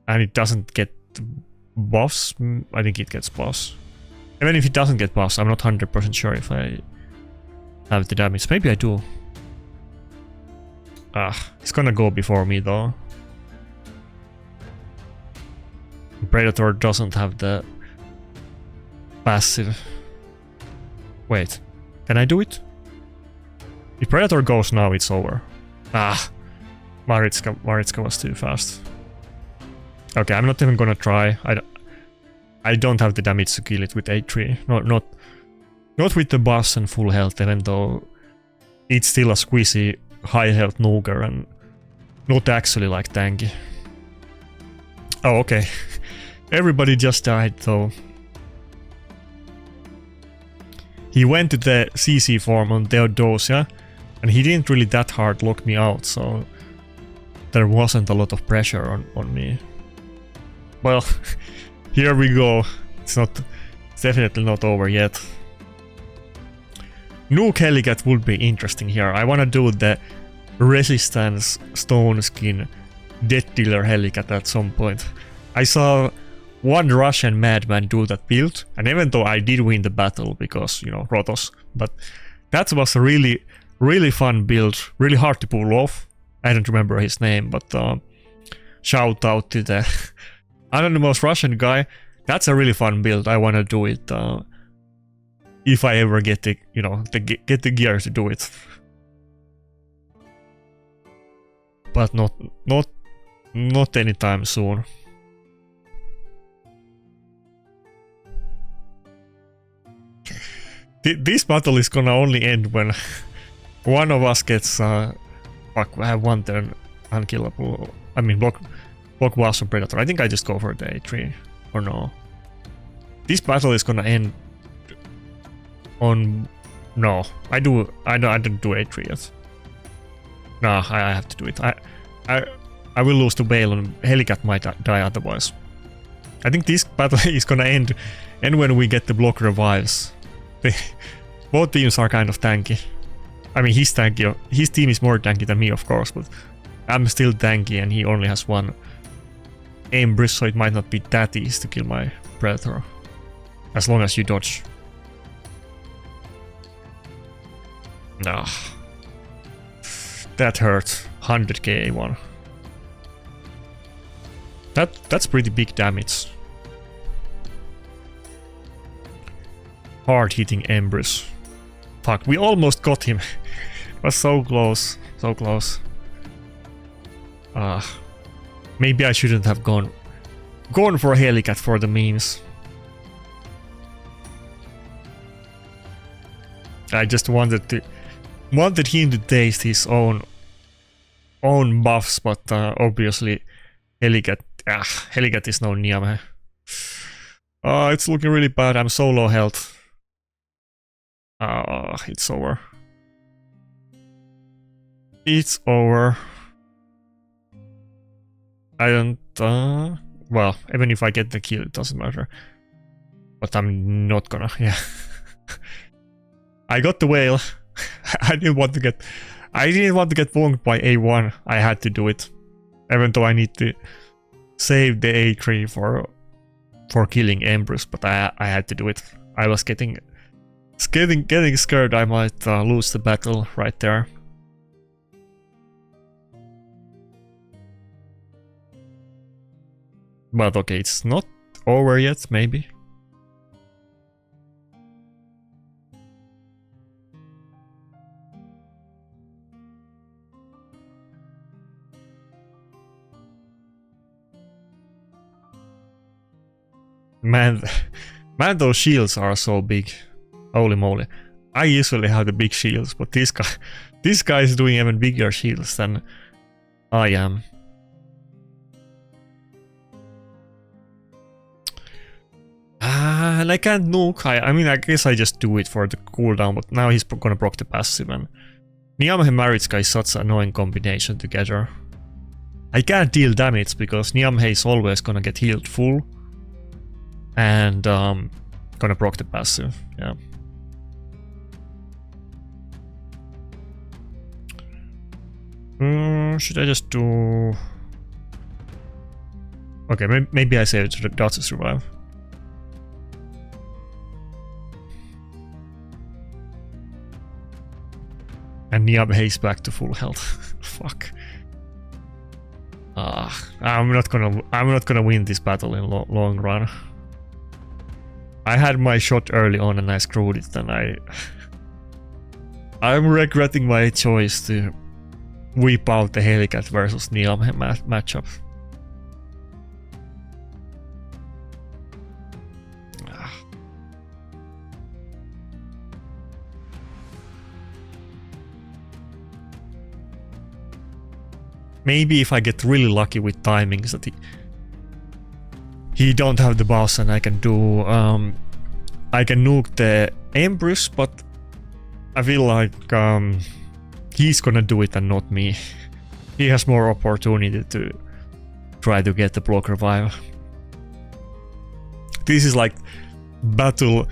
Speaker 1: and it doesn't get buffs. I think it gets buffs. Even if it doesn't get buffs, I'm not 100% sure if I have the damage. Maybe I do. It's gonna go before me though. Predator doesn't have the passive. Wait, can I do it? If Predator goes now, it's over. Maritska was too fast. Okay, I'm not even gonna try. I don't have the damage to kill it with A3. Not with the boss and full health, even though it's still a squeezy high health Nuker and not actually like tanky. Oh, okay. Everybody just died though. He went to the CC form on Theodosia, and he didn't really that hard lock me out, so there wasn't a lot of pressure on me. Well, here we go. It's definitely not over yet. Nuke Helicat would be interesting here. I wanna do the Resistance Stone Skin Death Dealer Helicat at some point. I saw one Russian madman do that build, and even though I did win the battle because, you know, Protoss, but that was a really fun build, really hard to pull off. I don't remember his name, but shout out to the anonymous Russian guy. That's a really fun build. I wanna do it if I ever get the, you know, get the gear to do it. But not anytime soon. This battle is gonna only end when one of us gets fuck, I have one turn unkillable. I mean block was from Predator. I think I just go for the A3 or no. This battle is gonna end on no. I don't do A3 yet. No, I have to do it. I will lose to Bale and Helicat might die otherwise. I think this battle is gonna end when we get the block revives. Both teams are kind of tanky. I mean, he's tanky. His team is more tanky than me, of course, but I'm still tanky and he only has one Empress, so it might not be that easy to kill my Predator. As long as you dodge. Nah. That hurt. 100k A1. That's pretty big damage. Hard hitting Empress. Fuck, we almost got him. It was so close. So close. Maybe I shouldn't have gone for Helicat for the memes. I just wanted him to taste his own buffs, but obviously Helicat is no Niame. It's looking really bad. I'm so low health. It's over. It's over. I don't... well, even if I get the kill, it doesn't matter. But I'm not gonna, yeah. I got the whale. I didn't want to get bonked by A1. I had to do it. Even though I need to save the A3 for killing Empress, but I had to do it. I was getting scared I might lose the battle right there. But okay, it's not over yet, maybe. Man, those shields are so big. Holy moly. I usually have the big shields, but this guy is doing even bigger shields than I am. And I can't nuke. I mean, I guess I just do it for the cooldown, but now he's gonna proc the passive, and Niamh and Maritska is such an annoying combination together. I can't deal damage because Niamh is always gonna get healed full. And gonna proc the passive, yeah. Should I just do... Okay, maybe I save it to the dot to survive. And Niamh is back to full health. Fuck. I'm not gonna win this battle in long run. I had my shot early on and I screwed it, and I'm regretting my choice to whip out the Helicat versus Niamh matchup. Maybe if I get really lucky with timings that he don't have the boss and I can do I can nuke the Empress, but I feel like he's gonna do it and not me. He has more opportunity to try to get the block revive. This is like battle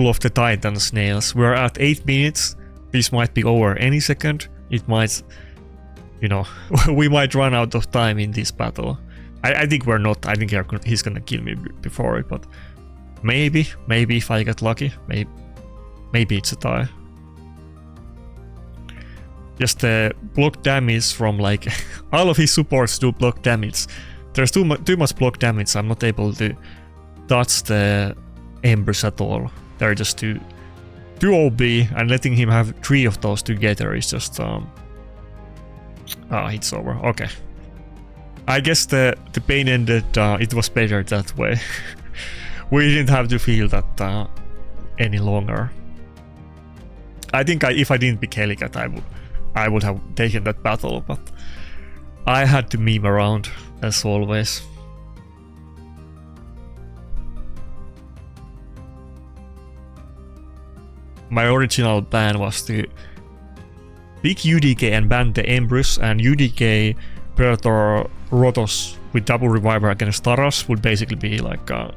Speaker 1: of the Titan snails. We're at 8 minutes. This might be over any second. It might, you know, we might run out of time in this battle. I think we're not. I think he's gonna kill me before it, but maybe if I get lucky, maybe it's a tie. Just the block damage from like all of his supports do block damage. There's too much block damage. I'm not able to touch the Embers at all. They're just too OP, and letting him have 3 of those together is just it's over. Okay. I guess the pain ended, it was better that way. We didn't have to feel that any longer. I think if I didn't pick Helicat, I would have taken that battle, but I had to meme around, as always. My original plan was to pick UDK and ban the Empress, and UDK Predator Rotos with double reviver against Taras would basically be like a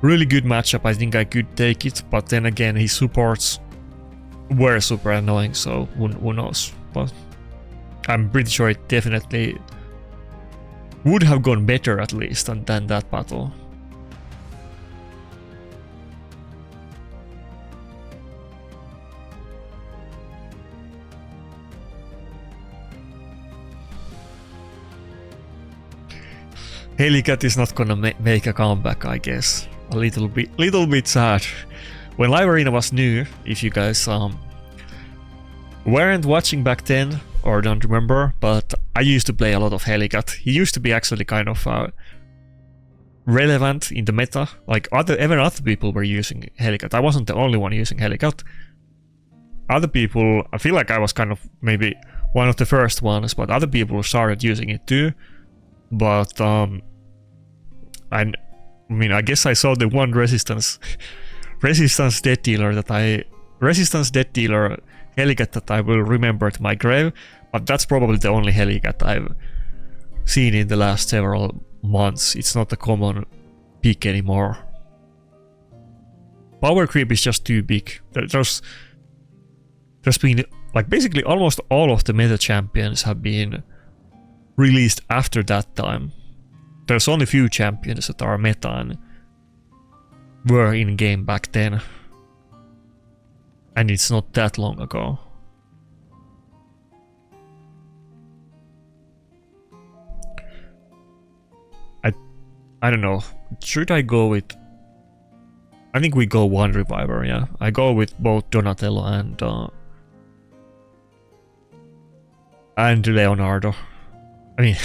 Speaker 1: really good matchup. I think I could take it, but then again his supports were super annoying, so who knows. But I'm pretty sure it definitely would have gone better at least than that battle. Helicat is not gonna make a comeback, I guess. A little bit sad. When Live Arena was new, if you guys weren't watching back then or don't remember, but I used to play a lot of Helicat. He used to be actually kind of relevant in the meta. Like even other people were using Helicat. I wasn't the only one using Helicat. Other people, I feel like I was kind of maybe one of the first ones, but other people started using it too. But I mean, I guess I saw the one resistance death dealer Helicat that I will remember to my grave, but that's probably the only Helicat I've seen in the last several months. It's not a common pick anymore. Power creep is just too big. There's been like basically almost all of the meta champions have been released after that time. there's only few champions that are meta and were in game back then. And it's not that long ago. I don't know. Should I go with... I think we go one reviver, yeah. I go with both Donatello and Leonardo. I mean,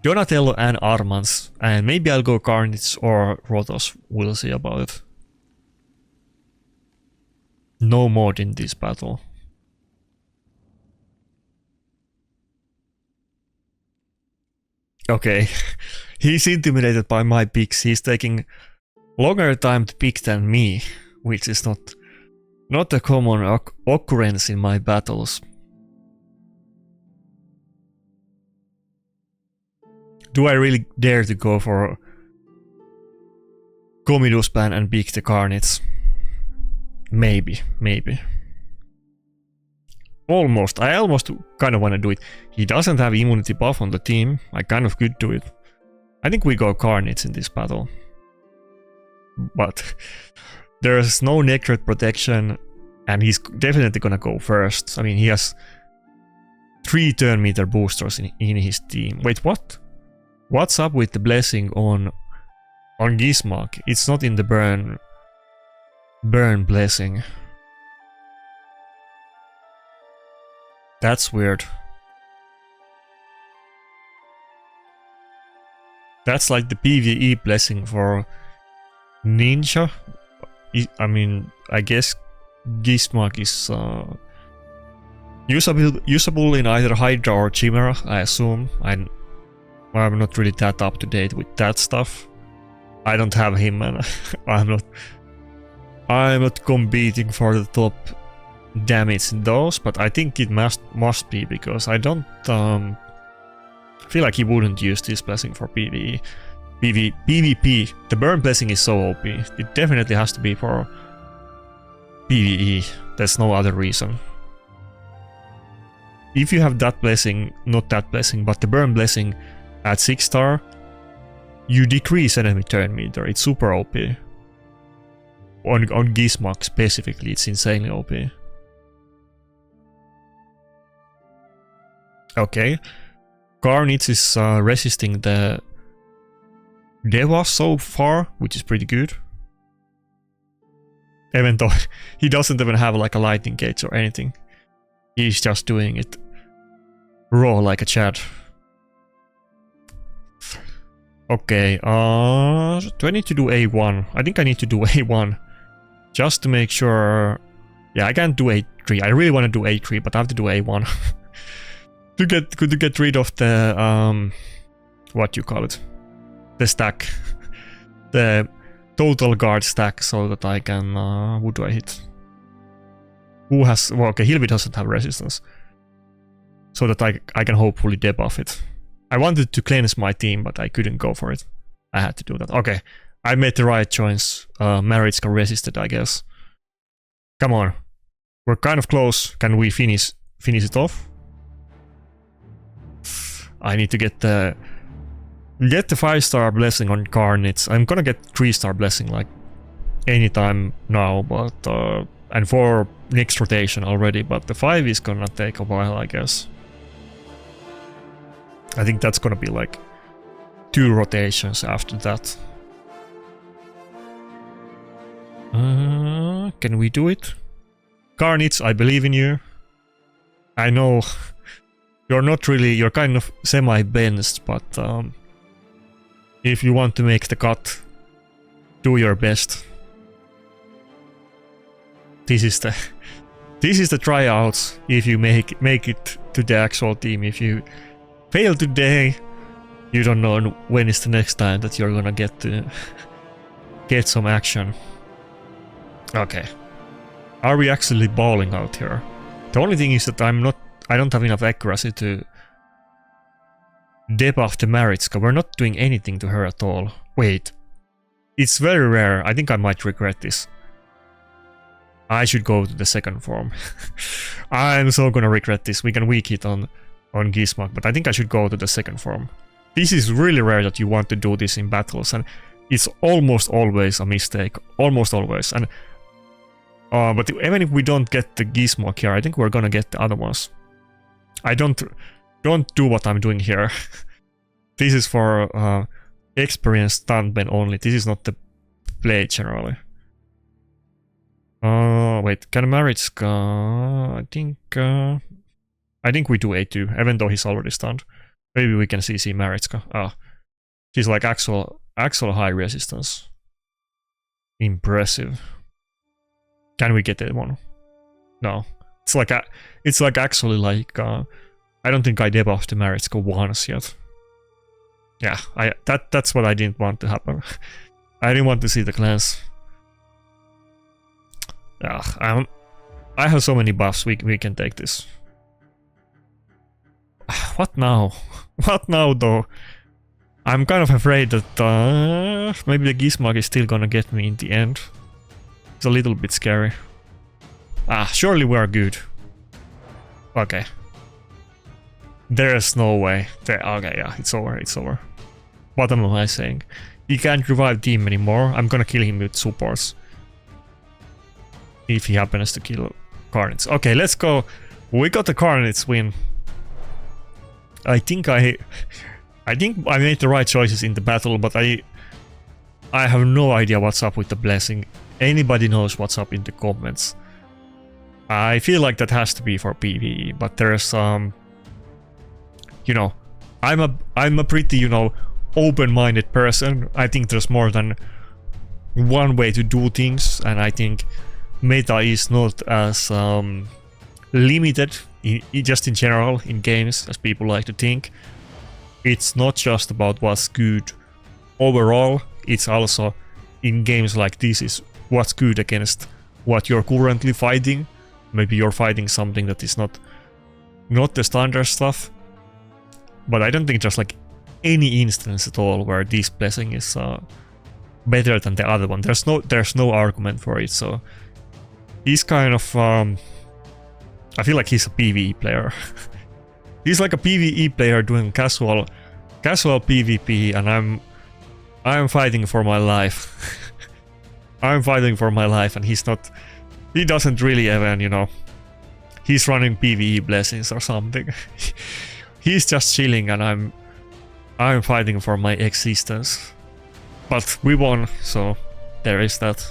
Speaker 1: Donatello and Armans. And maybe I'll go Carnage or Rotos. We'll see about it. No mod in this battle. Okay. He's intimidated by my picks. He's taking longer time to pick than me, which is not a common occurrence in my battles. Do I really dare to go for Comiduspan and pick the Carnage? Maybe. I almost kind of want to do it. He doesn't have immunity buff on the team. I kind of could do it. I think we go Carnage in this battle. But there's no Necret protection and he's definitely gonna go first. I mean, he has 3 turn meter boosters in his team. Wait, what? What's up with the blessing on Gizmok? It's not in the burn blessing. That's weird. That's like the PvE blessing for Ninja. I mean, I guess Gizmok is usable in either Hydra or Chimera, I assume. I'm not really that up to date with that stuff. I don't have him and I'm not competing for the top damage in those, but I think it must be because I don't feel like he wouldn't use this blessing for PvE. PvP, the burn blessing is so OP. It definitely has to be for PvE. There's no other reason. If you have that blessing, not that blessing, but the burn blessing at 6-star, you decrease enemy turn meter. It's super OP. On Gizmok specifically, it's insanely OP. Okay. Carnage is resisting the Deva so far, which is pretty good. Even though he doesn't even have like a lightning gauge or anything. He's just doing it raw like a Chad. Okay, do I need to do A1? I think I need to do A1. Just to make sure... Yeah, I can't do A3. I really want to do A3, but I have to do A1. to get rid of the... what you call it? The stack. The total guard stack, so that I can... who do I hit? Who has... Well, okay, Hilvi doesn't have resistance. So that I can hopefully debuff it. I wanted to cleanse my team, but I couldn't go for it. I had to do that. Okay, I made the right choice. Maritska resisted, I guess. Come on. We're kind of close. Can we finish it off? I need to get the 5-star blessing on Carnage. I'm gonna get 3-star blessing like anytime now, but and for next rotation already, but the 5 is gonna take a while, I guess. I think that's gonna be like 2 rotations after that. Can we do it? Carnage, I believe in you. I know you're not really, you're kind of semi-benched, but if you want to make the cut, do your best. This is the tryouts. If you make it to the actual team, if you fail today, you don't know when is the next time that you're gonna get to get some action. Okay. Are we actually balling out here? The only thing is that I don't have enough accuracy to debuff the Maritska. We're not doing anything to her at all. Wait. It's very rare. I think I might regret this. I should go to the second form. I'm so gonna regret this. We can weak hit on Gizmok, but I think I should go to the second form. This is really rare that you want to do this in battles, and it's almost always a mistake. Almost always. And but even if we don't get the Gizmo here, I think we're gonna get the other ones. I don't do what I'm doing here. This is for experienced stuntmen only. This is not the play generally. Wait, can Maritska? I think we do A2, even though he's already stunned. Maybe we can see Maritska. Ah, she's like actual high resistance. Impressive. Can we get that one? No. It's like actually like I don't think I debuffed the Maritska once yet. Yeah, that's what I didn't want to happen. I didn't want to see the clans. Yeah, I have so many buffs. We can take this. What now? What now though? I'm kind of afraid that maybe the Gizmo is still gonna get me in the end. It's a little bit scary. Surely we are good. Okay. There's no way. Okay, yeah, it's over, it's over. What am I saying? He can't revive team anymore. I'm gonna kill him with supports. If he happens to kill Carnage. Okay, let's go. We got the Carnage win. I think I made the right choices in the battle, but I have no idea what's up with the blessing. Anybody knows what's up in the comments. I feel like that has to be for PvE, but there's you know, I'm a pretty, you know, open-minded person. I think there's more than one way to do things, and I think meta is not as limited just in general in games as people like to think. It's not just about what's good overall, it's also in games like this is what's good against what you're currently fighting. Maybe you're fighting something that is not the standard stuff. But I don't think there's like any instance at all where this blessing is better than the other one. There's no argument for it. So he's kind of I feel like he's a PvE player. He's like a PvE player doing casual PvP, and I'm fighting for my life. I'm fighting for my life, and he doesn't really even, you know, he's running PvE blessings or something. He's just chilling, and I'm fighting for my existence. But we won, so there is that.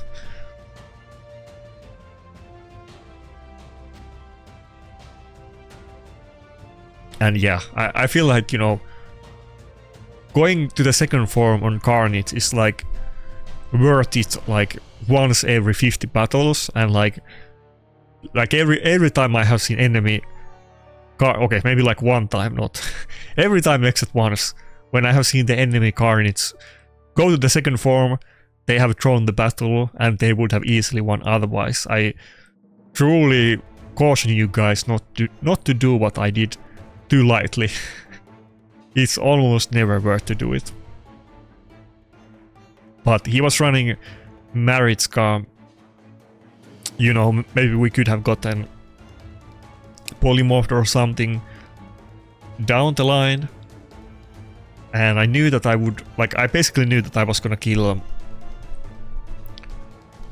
Speaker 1: And yeah, I feel like, you know, going to the second form on Carnage is like worth it like once every 50 battles, and like every time I have seen enemy okay, maybe like one time, not every time except once, when I have seen the enemy Carnage go to the second form, they have thrown the battle and they would have easily won otherwise. I truly caution you guys not to do what I did too lightly. It's almost never worth to do it. But he was running Maritska. You know, maybe we could have gotten polymorphed or something down the line. And I knew that I would, like, I basically knew that I was gonna kill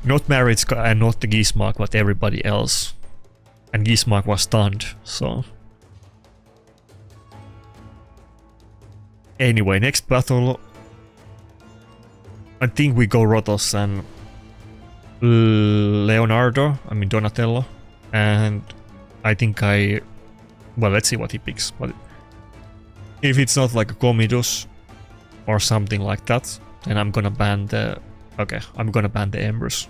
Speaker 1: not Maritska and not the Gizmo, but everybody else. And Gizmo was stunned, so. Anyway, next battle. I think we go Rotos and Donatello. And I think well, let's see what he picks. But if it's not like a Comidus or something like that, then I'm gonna ban the... Okay, I'm gonna ban the Embers.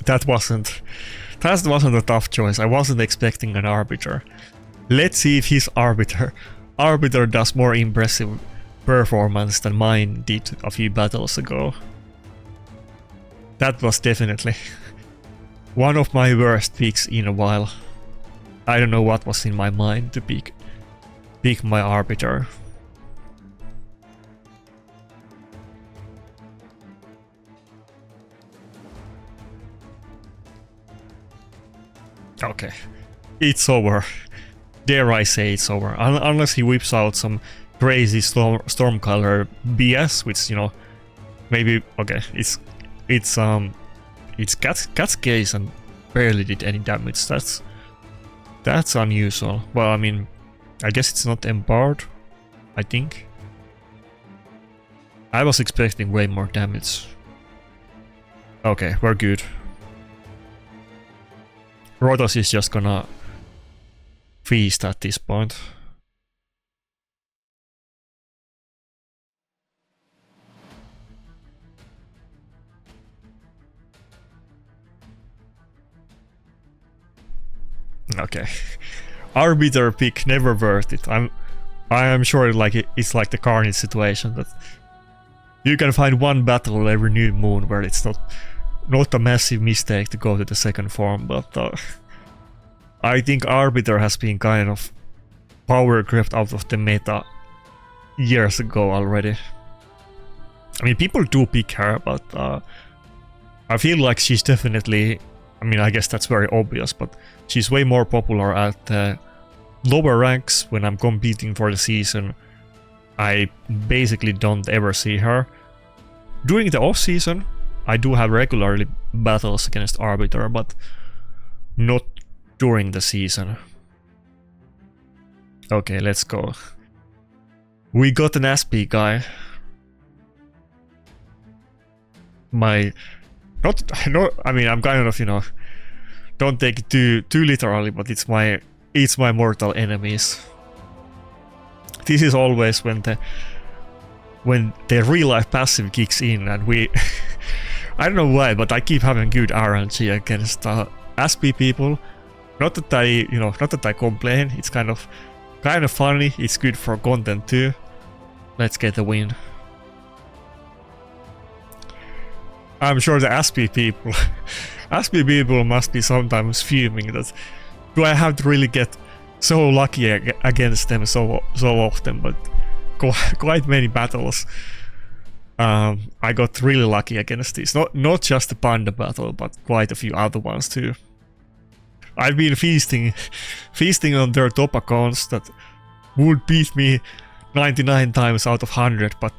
Speaker 1: That wasn't a tough choice. I wasn't expecting an Arbiter. Let's see if his Arbiter does more impressive performance than mine did a few battles ago. That was definitely one of my worst picks in a while. I don't know what was in my mind to pick my Arbiter. Okay, it's over. dare I say it's over. Unless he whips out some crazy Stormcaller BS, which, you know, maybe, okay, it's Cat's case and barely did any damage. That's unusual. Well, I mean, I guess it's not empowered, I think. I was expecting way more damage. Okay, we're good. Rotos is just gonna feast at this point. Okay. Arbiter pick, never worth it. I am sure like it's like the Carnage situation that you can find one battle every new moon where it's not a massive mistake to go to the second form, but I think Arbiter has been kind of power crept out of the meta years ago already. I mean, people do pick her, but I feel like she's definitely, I mean, I guess that's very obvious, but she's way more popular at the lower ranks. When I'm competing for the season, I basically don't ever see her. During the off-season, I do have regularly battles against Arbiter, but not during the season. Okay, let's go. We got an SP guy. I mean, I'm kind of, you know, don't take it too literally, but it's my mortal enemies. This is always when the real life passive kicks in, and we I don't know why, but I keep having good RNG against SP people. Not that I complain. It's kind of funny. It's good for content too. Let's get a win. I'm sure the SP people must be sometimes fuming that do I have to really get so lucky against them so often, but quite many battles I got really lucky against this. Not just the Panda battle, but quite a few other ones too. I've been feasting on their top accounts that would beat me 99 times out of 100, but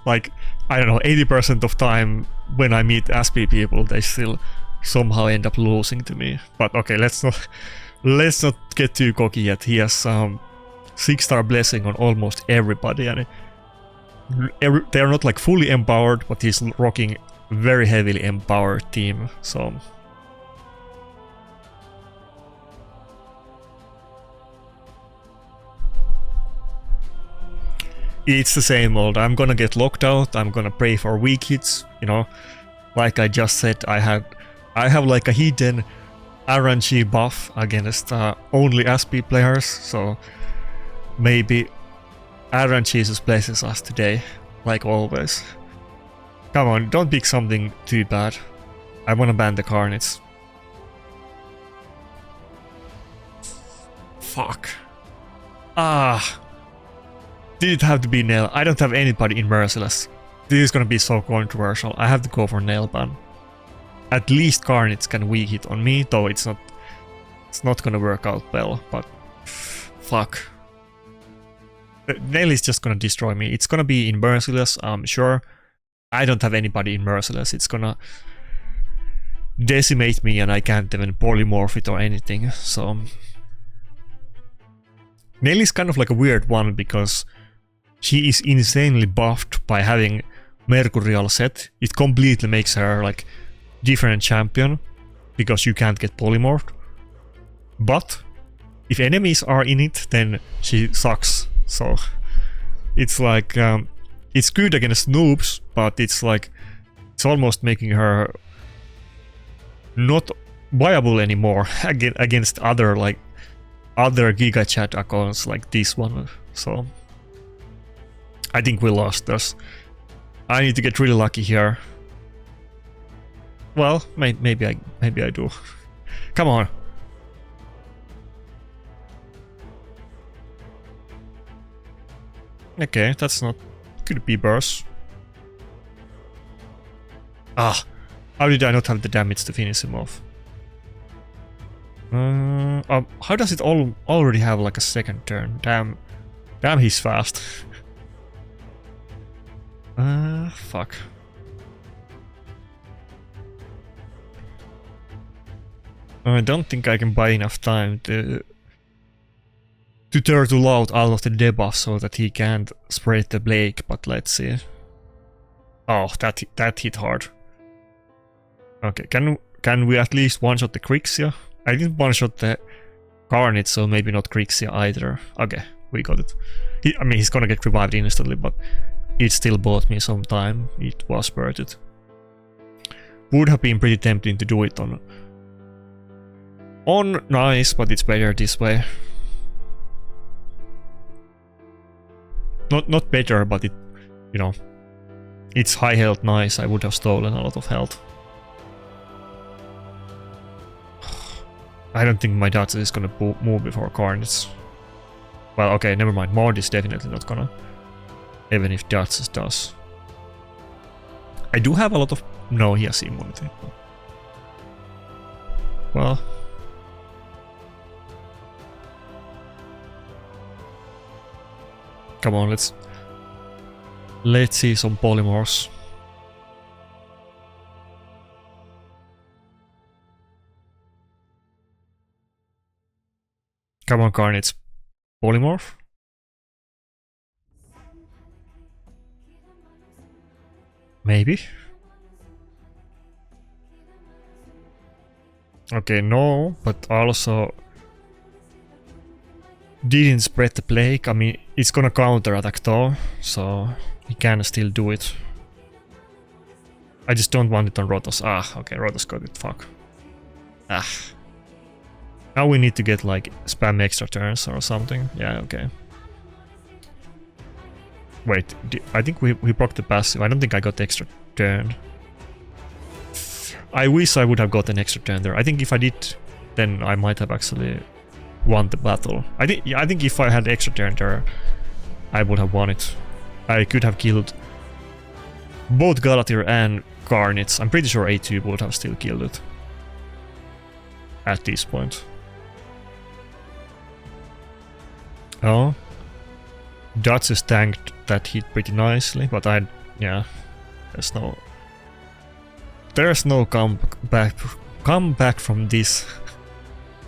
Speaker 1: like, I don't know, 80% of time when I meet SP people, they still somehow end up losing to me. But okay, let's not get too cocky yet. He has 6-star blessing on almost everybody, and they're not like fully empowered, but he's rocking very heavily empowered team, so it's the same old. I'm gonna get locked out, I'm gonna pray for weak hits, you know. Like I just said, I have like a hidden RNG buff against only SP players, so maybe RNG blesses us today, like always. Come on, don't pick something too bad. I wanna ban the Carnage. Fuck. Did it have to be Nail? I don't have anybody in Merciless. This is gonna be so controversial. I have to go for Nail ban. At least Carnage can weak hit on me, though it's not gonna work out well, but fuck. Nail is just gonna destroy me. It's gonna be in Merciless, I'm sure. I don't have anybody in Merciless. It's gonna decimate me and I can't even polymorph it or anything, so Nail is kind of like a weird one because she is insanely buffed by having Mercurial set. It completely makes her like different champion because you can't get polymorphed. But if enemies are in it, then she sucks. So it's like it's good against noobs, but it's like it's almost making her not viable anymore against other Giga Chat accounts like this one. So I think we lost this. I need to get really lucky here. Well, maybe I do. Come on. Okay, that's not... Could be burst. How did I not have the damage to finish him off? How does it already have like a second turn? Damn, he's fast. Fuck. I don't think I can buy enough time to turtle out of the debuff so that he can't spread the Blake, but let's see. Oh, that hit hard. Okay, can we at least one-shot the Crixia? I didn't one-shot the Carnage, so maybe not Crixia either. Okay, we got it. I mean, he's gonna get revived instantly, but it still bought me some time. It was worth it. Would have been pretty tempting to do it on nice, but it's better this way. Not better, but it, you know, it's high health nice. I would have stolen a lot of health. I don't think my Dutch is gonna move before Carnage. Well, okay, never mind. Mod is definitely not gonna. Even if Dutch does. I do have a lot of... No, he has immunity. Well... Come on, let's see some polymorphs. Come on, Carnage. Polymorph? Maybe? Okay, no, but also didn't spread the plague. I mean, it's gonna counter attack though, so he can still do it. I just don't want it on Rotos. Ah, okay, Rotos got it, fuck. Ah. Now we need to get like spam extra turns or something. Yeah, okay. Wait, I think we proc the passive. I don't think I got the extra turn. I wish I would have got an extra turn there. I think if I did, then I might have actually won the battle. I think if I had extra turn there, I would have won it. I could have killed both Galatir and Carnage. I'm pretty sure A2 would have still killed it at this point. Oh, Dutch is tanked that hit pretty nicely, but yeah, there's no come back from this.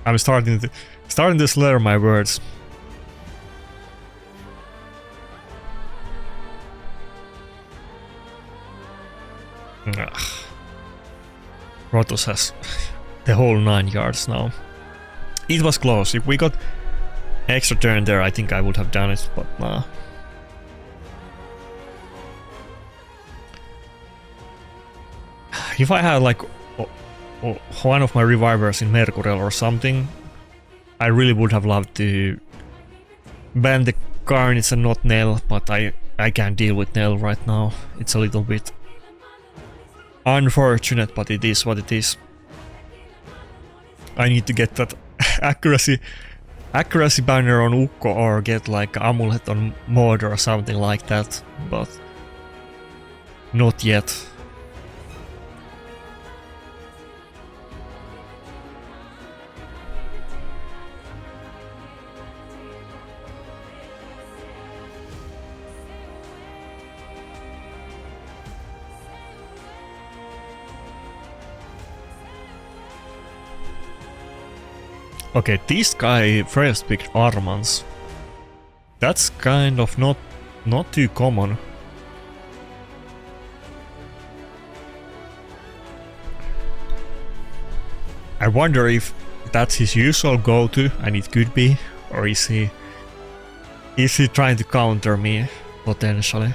Speaker 1: I'm starting to slur my words. Rotos has the whole 9 yards now. It was close. If we got extra turn there, I think I would have done it, but nah. If I had like one of my revivers in Mercurial or something, I really would have loved to ban the Carnage and not Nell, but I can't deal with Nell right now. It's a little bit unfortunate, but it is what it is. I need to get that accuracy banner on Ukko or get like amulet on Mod or something like that, but not yet. Okay, this guy first picked Armans. That's kind of not too common. I wonder if that's his usual go-to, and it could be, or is he trying to counter me potentially?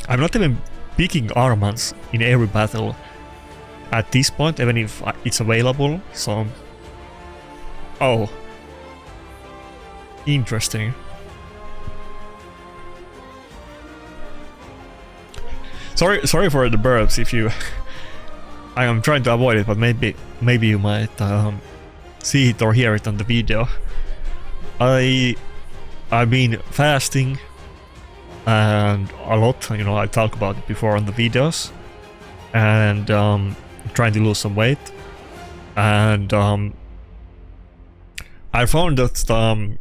Speaker 1: I'm not even picking Armans in every battle at this point, even if it's available, so... Oh. Interesting. Sorry for the burps if you... I am trying to avoid it, but maybe you might see it or hear it on the video. I've been fasting and a lot, you know, I talked about it before on the videos. And trying to lose some weight, and I found that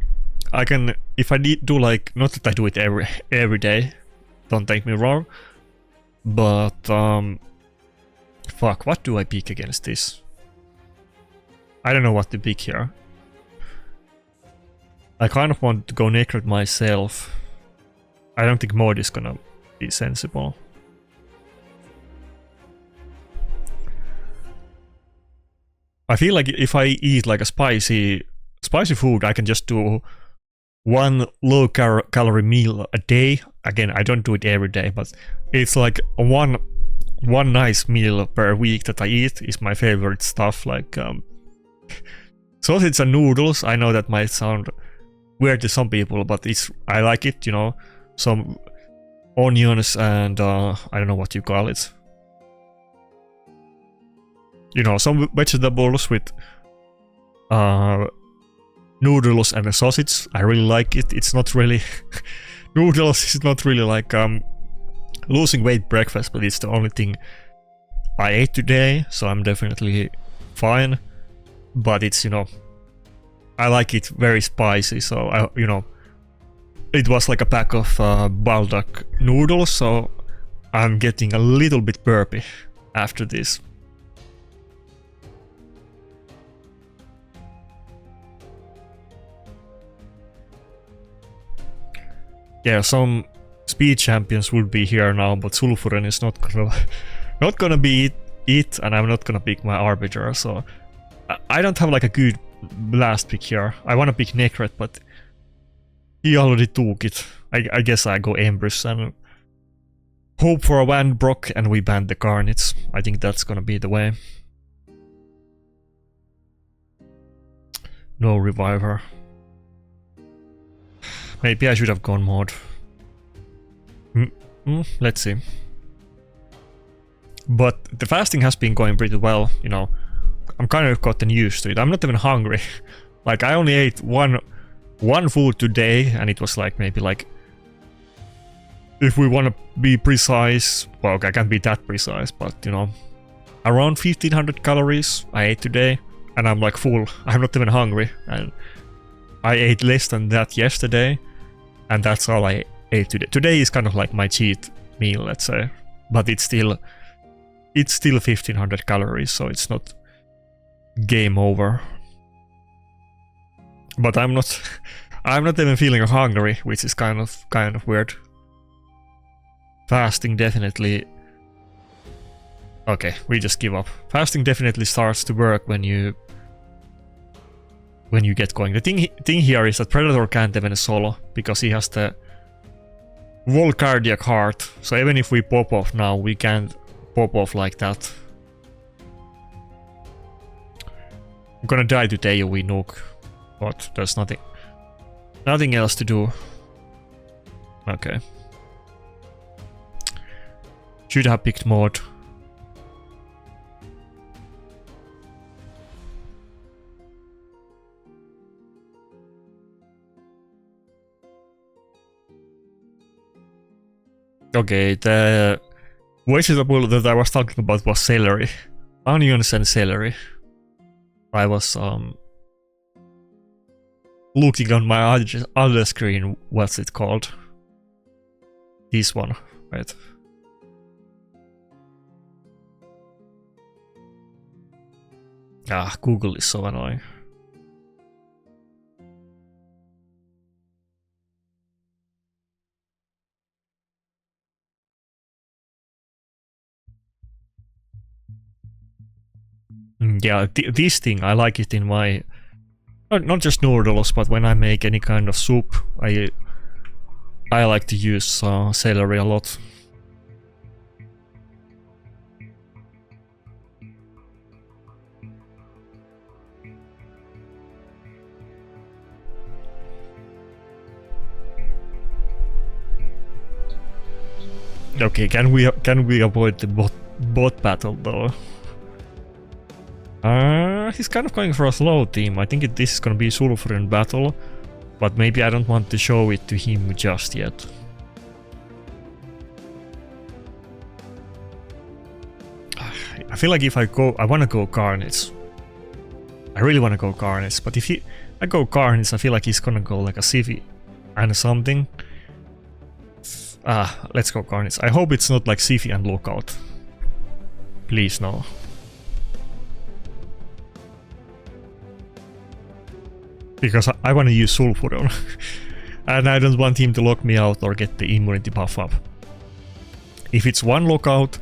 Speaker 1: I can, if I do like, not that I do it every day, don't take me wrong, but fuck, what do I pick against this? I don't know what to pick here. I kind of want to go Nakarada myself. I don't think mod is gonna be sensible. I feel like if I eat like a spicy food, I can just do one low calorie meal a day. Again, I don't do it every day, but it's like one nice meal per week that I eat is my favorite stuff. Like sausage and noodles. I know that might sound weird to some people, but I like it. You know, some onions and I don't know what you call it. You know, some vegetables with noodles and a sausage. I really like it. It's not really noodles is not really like losing weight breakfast, but it's the only thing I ate today, so I'm definitely fine. But it's, you know, I like it very spicy, so you know, it was like a pack of baldock noodles, so I'm getting a little bit burpy after this. Yeah, some speed champions would be here now, but Sulfuren is not gonna be it, and I'm not gonna pick my arbiter, so I don't have like a good last pick here. I wanna pick Nakarada, but he already took it. I guess I go Empress and hope for a Wandbrock, and we ban the Carnage. I think that's gonna be the way. No Reviver. Maybe I should have gone mod. Let's see. But the fasting has been going pretty well, you know. I'm kind of gotten used to it. I'm not even hungry. Like, I only ate one food today, and it was like maybe like, if we want to be precise, well, I can't be that precise, but you know, around 1500 calories I ate today, and I'm like full. I'm not even hungry, and I ate less than that yesterday, and that's all I ate today. Today is kind of like my cheat meal, let's say, but it's still 1500 calories, so it's not game over. But I'm not even feeling hungry, which is kind of weird. Fasting definitely. Okay, we just give up. Fasting definitely starts to work when you get going. The thing here is that Predator can't even solo because he has the wall cardiac heart. So even if we pop off now, we can't pop off like that. I'm gonna die today, we nuke, but there's nothing else to do. Okay. Should have picked mod. Okay, the vegetable that I was talking about was celery. Onions and celery. I was looking on my other screen, what's it called? This one, right? Ah, Google is so annoying. Yeah, this thing, I like it in my... Not just noodles, but when I make any kind of soup, I like to use celery a lot. Okay, can we avoid the bot battle though? He's kind of going for a slow team. I think this is gonna be Sulfuren battle, but maybe I don't want to show it to him just yet. I feel like if I want to go Carnage. I really want to go Carnage, but if I go Carnage, I feel like he's gonna go like a Sivy and something. Let's go Carnage. I hope it's not like Sivy and Lookout. Please no. Because I want to use Sulfuron. And I don't want him to lock me out or get the immunity buff up. If it's one lockout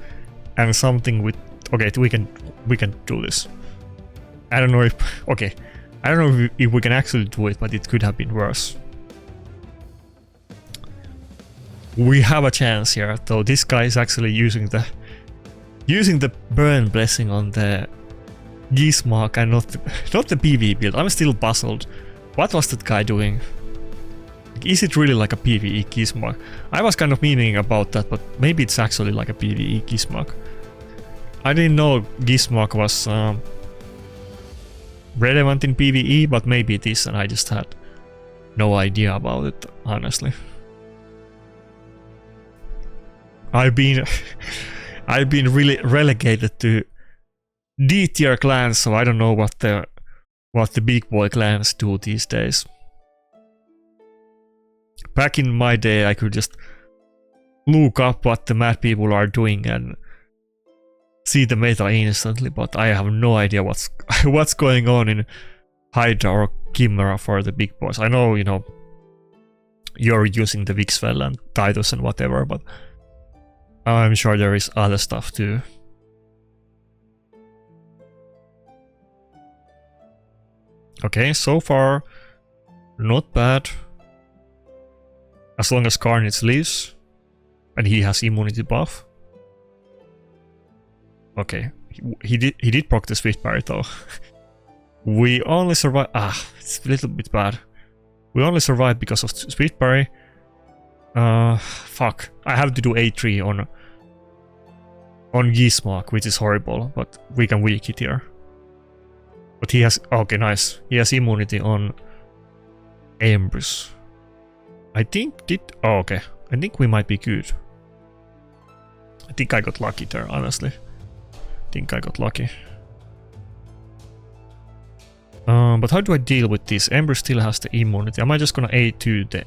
Speaker 1: and something with... Okay, we can do this. I don't know if... Okay. I don't know if we can actually do it, but it could have been worse. We have a chance here, though this guy is actually using the burn blessing on the Gizmark and not the PvE build. I'm still puzzled. What was that guy doing? Is it really like a PvE Gizmark? I was kind of meaning about that, but maybe it's actually like a PvE Gizmark. I didn't know Gizmark was relevant in PvE, but maybe it is, and I just had no idea about it, honestly. I've been really relegated to D tier clans, so I don't know what the big boy clans do these days. Back in my day, I could just look up what the mad people are doing and see the meta instantly, but I have no idea what's going on in Hydra or Chimera for the big boys. I know, you know, you're using the Vixwell and Titus and whatever, but I'm sure there is other stuff too. Okay, so far, not bad. As long as Carnage lives, and he has immunity buff. Okay, he did proc the Swift Parry though. We only survived. It's a little bit bad. We only survived because of Swift Parry. Fuck. I have to do A3 on Gizmark, which is horrible, but we can weak it here. But he has... Okay, nice. He has immunity on Ambrose. I think Oh, okay. I think we might be good. I think I got lucky there, honestly. I think I got lucky. But how do I deal with this? Ambrose still has the immunity. Am I just gonna A2 the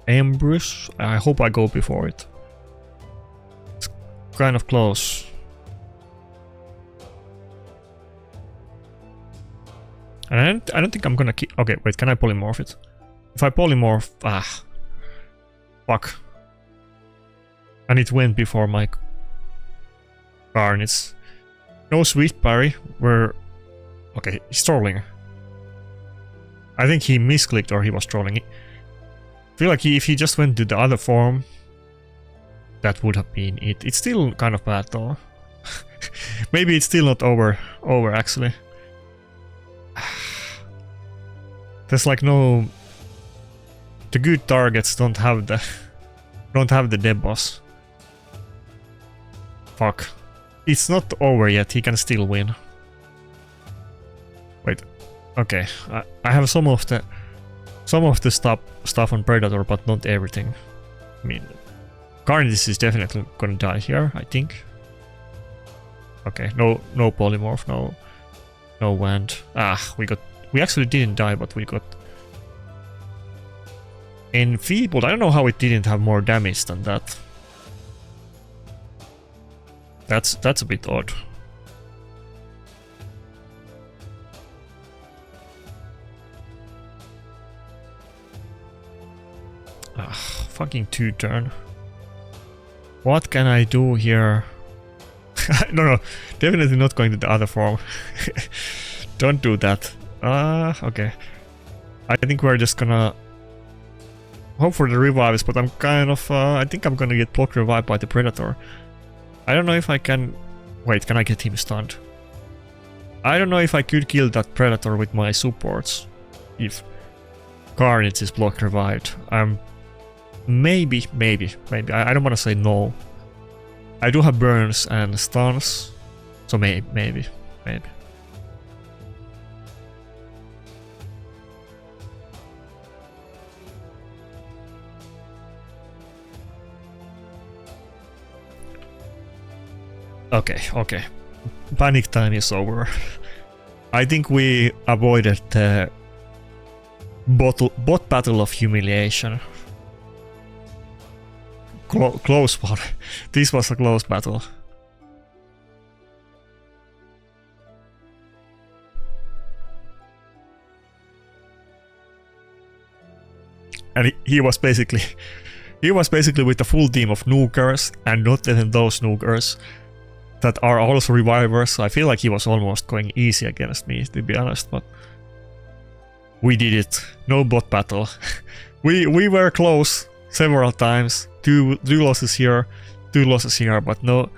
Speaker 1: Ambrose? I hope I go before it. It's kind of close. And I don't think I'm gonna keep... Okay, wait, can I polymorph it? If I polymorph... Fuck. And it went before my Carnage. No Swift Parry. Okay, he's trolling. I think he misclicked or he was trolling. I feel like if he just went to the other form, that would have been it. It's still kind of bad though. Maybe it's still not over actually. There's like no... The good targets don't have the debuffs. Fuck. It's not over yet, he can still win. Wait. Okay. I have some of the stuff on Predator, but not everything. I mean, Carnage is definitely gonna die here, I think. Okay, no polymorph, no wand. We actually didn't die, but we got enfeebled. I don't know how it didn't have more damage than that. That's a bit odd. Fucking 2-turn. What can I do here? No, definitely not going to the other form. Don't do that. Okay. I think we're just gonna hope for the revives, but I'm kind of... I think I'm gonna get block revived by the Predator. I don't know if I can... Wait, can I get him stunned? I don't know if I could kill that Predator with my supports. If Carnage is block revived. Maybe. I don't want to say no. I do have burns and stuns. So maybe. Okay. panic time is over. I think we avoided the bot battle of humiliation. Close one. This was a close battle. And he was basically with a full team of nukers, and not even those nukers that are also revivers. So I feel like he was almost going easy against me, to be honest, but we did it. No bot battle. we were close several times. Two losses here, 2 losses here, but no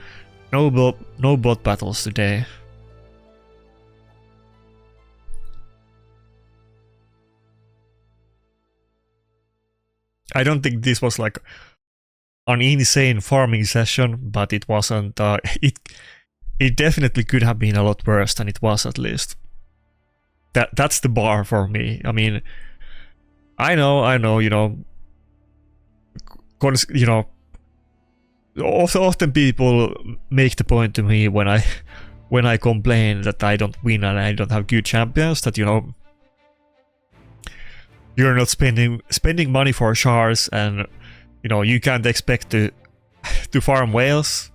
Speaker 1: bot battles today. I don't think this was like an insane farming session, but it wasn't. It definitely could have been a lot worse than it was, at least. That's the bar for me. I mean, I know, you know, often people make the point to me when I complain that I don't win and I don't have good champions, that, you know, you're not spending money for shards, and, you know, you can't expect to farm whales,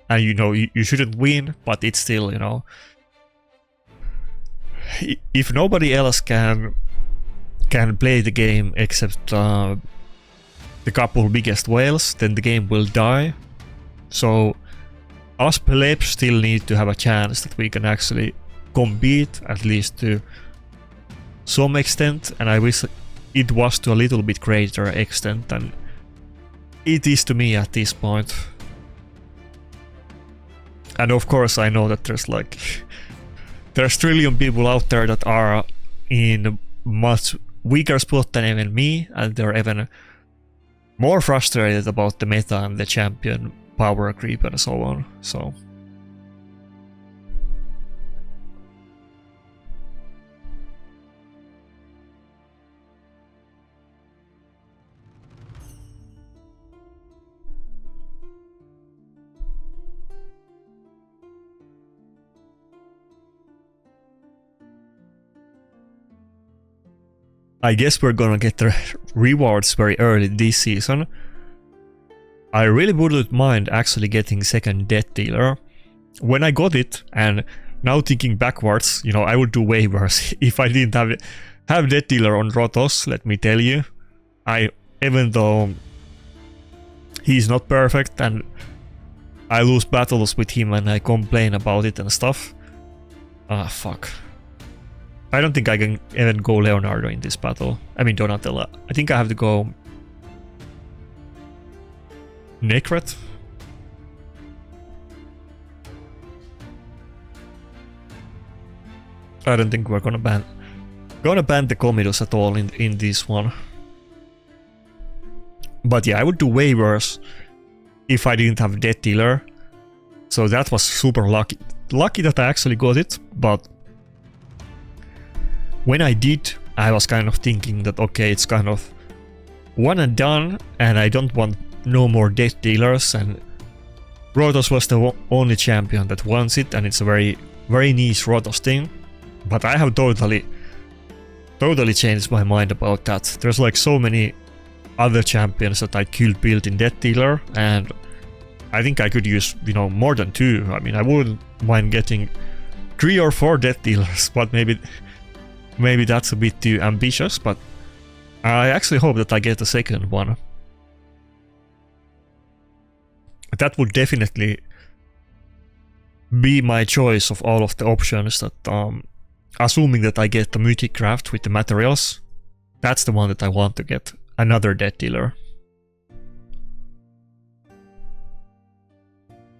Speaker 1: and, you know, you shouldn't win, but it's still, you know, if nobody else can play the game except the couple biggest whales, then the game will die. So us plebs still need to have a chance that we can actually compete, at least to some extent, and I wish it was to a little bit greater extent than it is to me at this point. And of course I know that there's trillion people out there that are in much weaker spot than even me, and they're even more frustrated about the meta and the champion power creep and so on. So I guess we're gonna get the rewards very early this season. I really wouldn't mind actually getting second Death Dealer. When I got it, and now thinking backwards, you know, I would do way worse if I didn't have Death Dealer on Rotos, let me tell you. Even though he's not perfect and I lose battles with him and I complain about it and stuff. Ah, fuck. I don't think I can even go Leonardo in this battle. I mean Donatella. I think I have to go Nakarada. I don't think we're gonna ban the Commodus at all in this one. But yeah, I would do way worse if I didn't have Death Dealer. So that was super lucky. Lucky that I actually got it, but when I did, I was kind of thinking that okay, it's kind of one and done, and I don't want no more Death Dealers, and Rotos was the only champion that wants it, and it's a very, very niche Rotos thing. But I have totally changed my mind about that. There's like so many other champions that I could build in Death Dealer, and I think I could use, you know, more than 2. I mean, I wouldn't mind getting 3 or 4 Death Dealers, but maybe that's a bit too ambitious, but I actually hope that I get a second one. That would definitely be my choice of all of the options that, assuming that I get the Mythic Craft with the materials, that's the one that I want to get, another Death Dealer.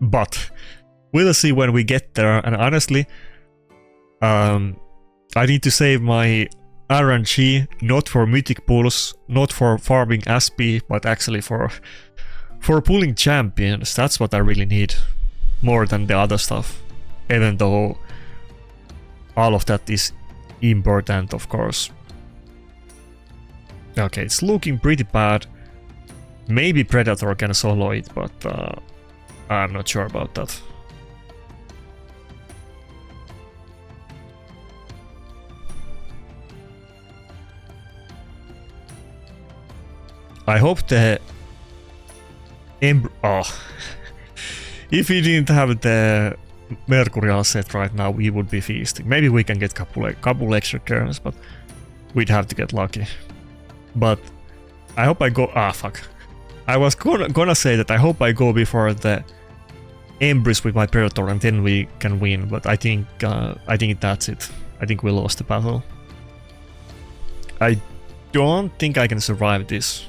Speaker 1: But we'll see when we get there, and honestly, I need to save my RNG, not for mythic pulls, not for farming SP, but actually for pulling champions. That's what I really need, more than the other stuff. Even though all of that is important, of course. Okay, it's looking pretty bad. Maybe Predator can solo it, but I'm not sure about that. I hope the if we didn't have the Mercurial set right now, we would be feasting. Maybe we can get couple extra turns, but we'd have to get lucky. But I hope I go. Fuck. I was gonna say that I hope I go before the Embrace with my Predator and then we can win. But I think that's it. I think we lost the battle. I don't think I can survive this.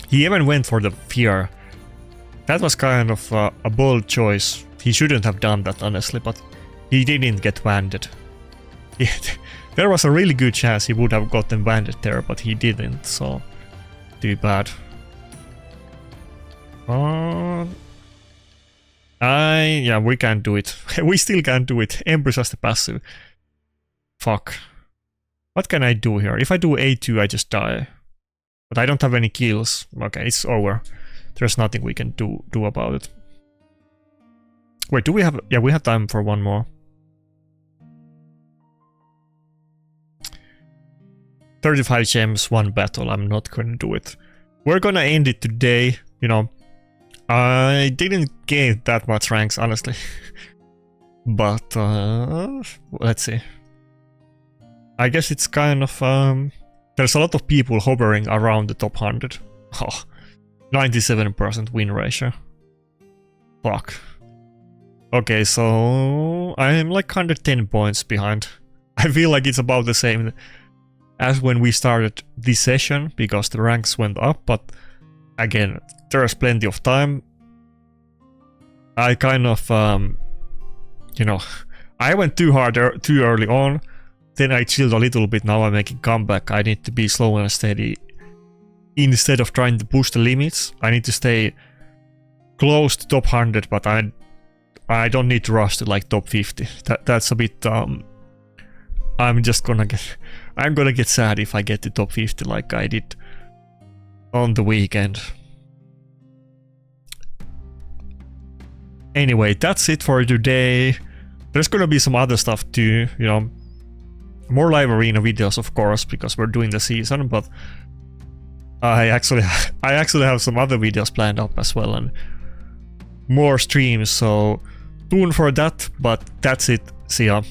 Speaker 1: He even went for the fear. That was kind of a bold choice. He shouldn't have done that, honestly, but he didn't get banded. There was a really good chance he would have gotten banded there, but he didn't, so too bad. Yeah, we can't do it. We still can't do it. Embrace as the passive. Fuck. What can I do here? If I do A2, I just die. But I don't have any kills. Okay, it's over. There's nothing we can do about it. Wait, do we have... Yeah, we have time for one more. 35 gems, 1 battle. I'm not gonna do it. We're gonna end it today, you know. I didn't gain that much ranks, honestly. But, let's see. I guess it's kind of... there's a lot of people hovering around the top 100. Oh, 97% win ratio. Fuck. Okay, so I'm like 110 points behind. I feel like it's about the same as when we started this session, because the ranks went up, but again, there's plenty of time. I kind of, you know, I went too hard too early on, then I chilled a little bit, now I'm making comeback. I need to be slow and steady. Instead of trying to push the limits, I need to stay close to top 100, but I don't need to rush to like top 50. That's a bit, I'm gonna get sad if I get to top 50 like I did on the weekend. Anyway, that's it for today. There's gonna be some other stuff too, you know. More live arena videos, of course, because we're doing the season, but I actually have some other videos planned up as well, and more streams, so tune for that. But that's it. See ya.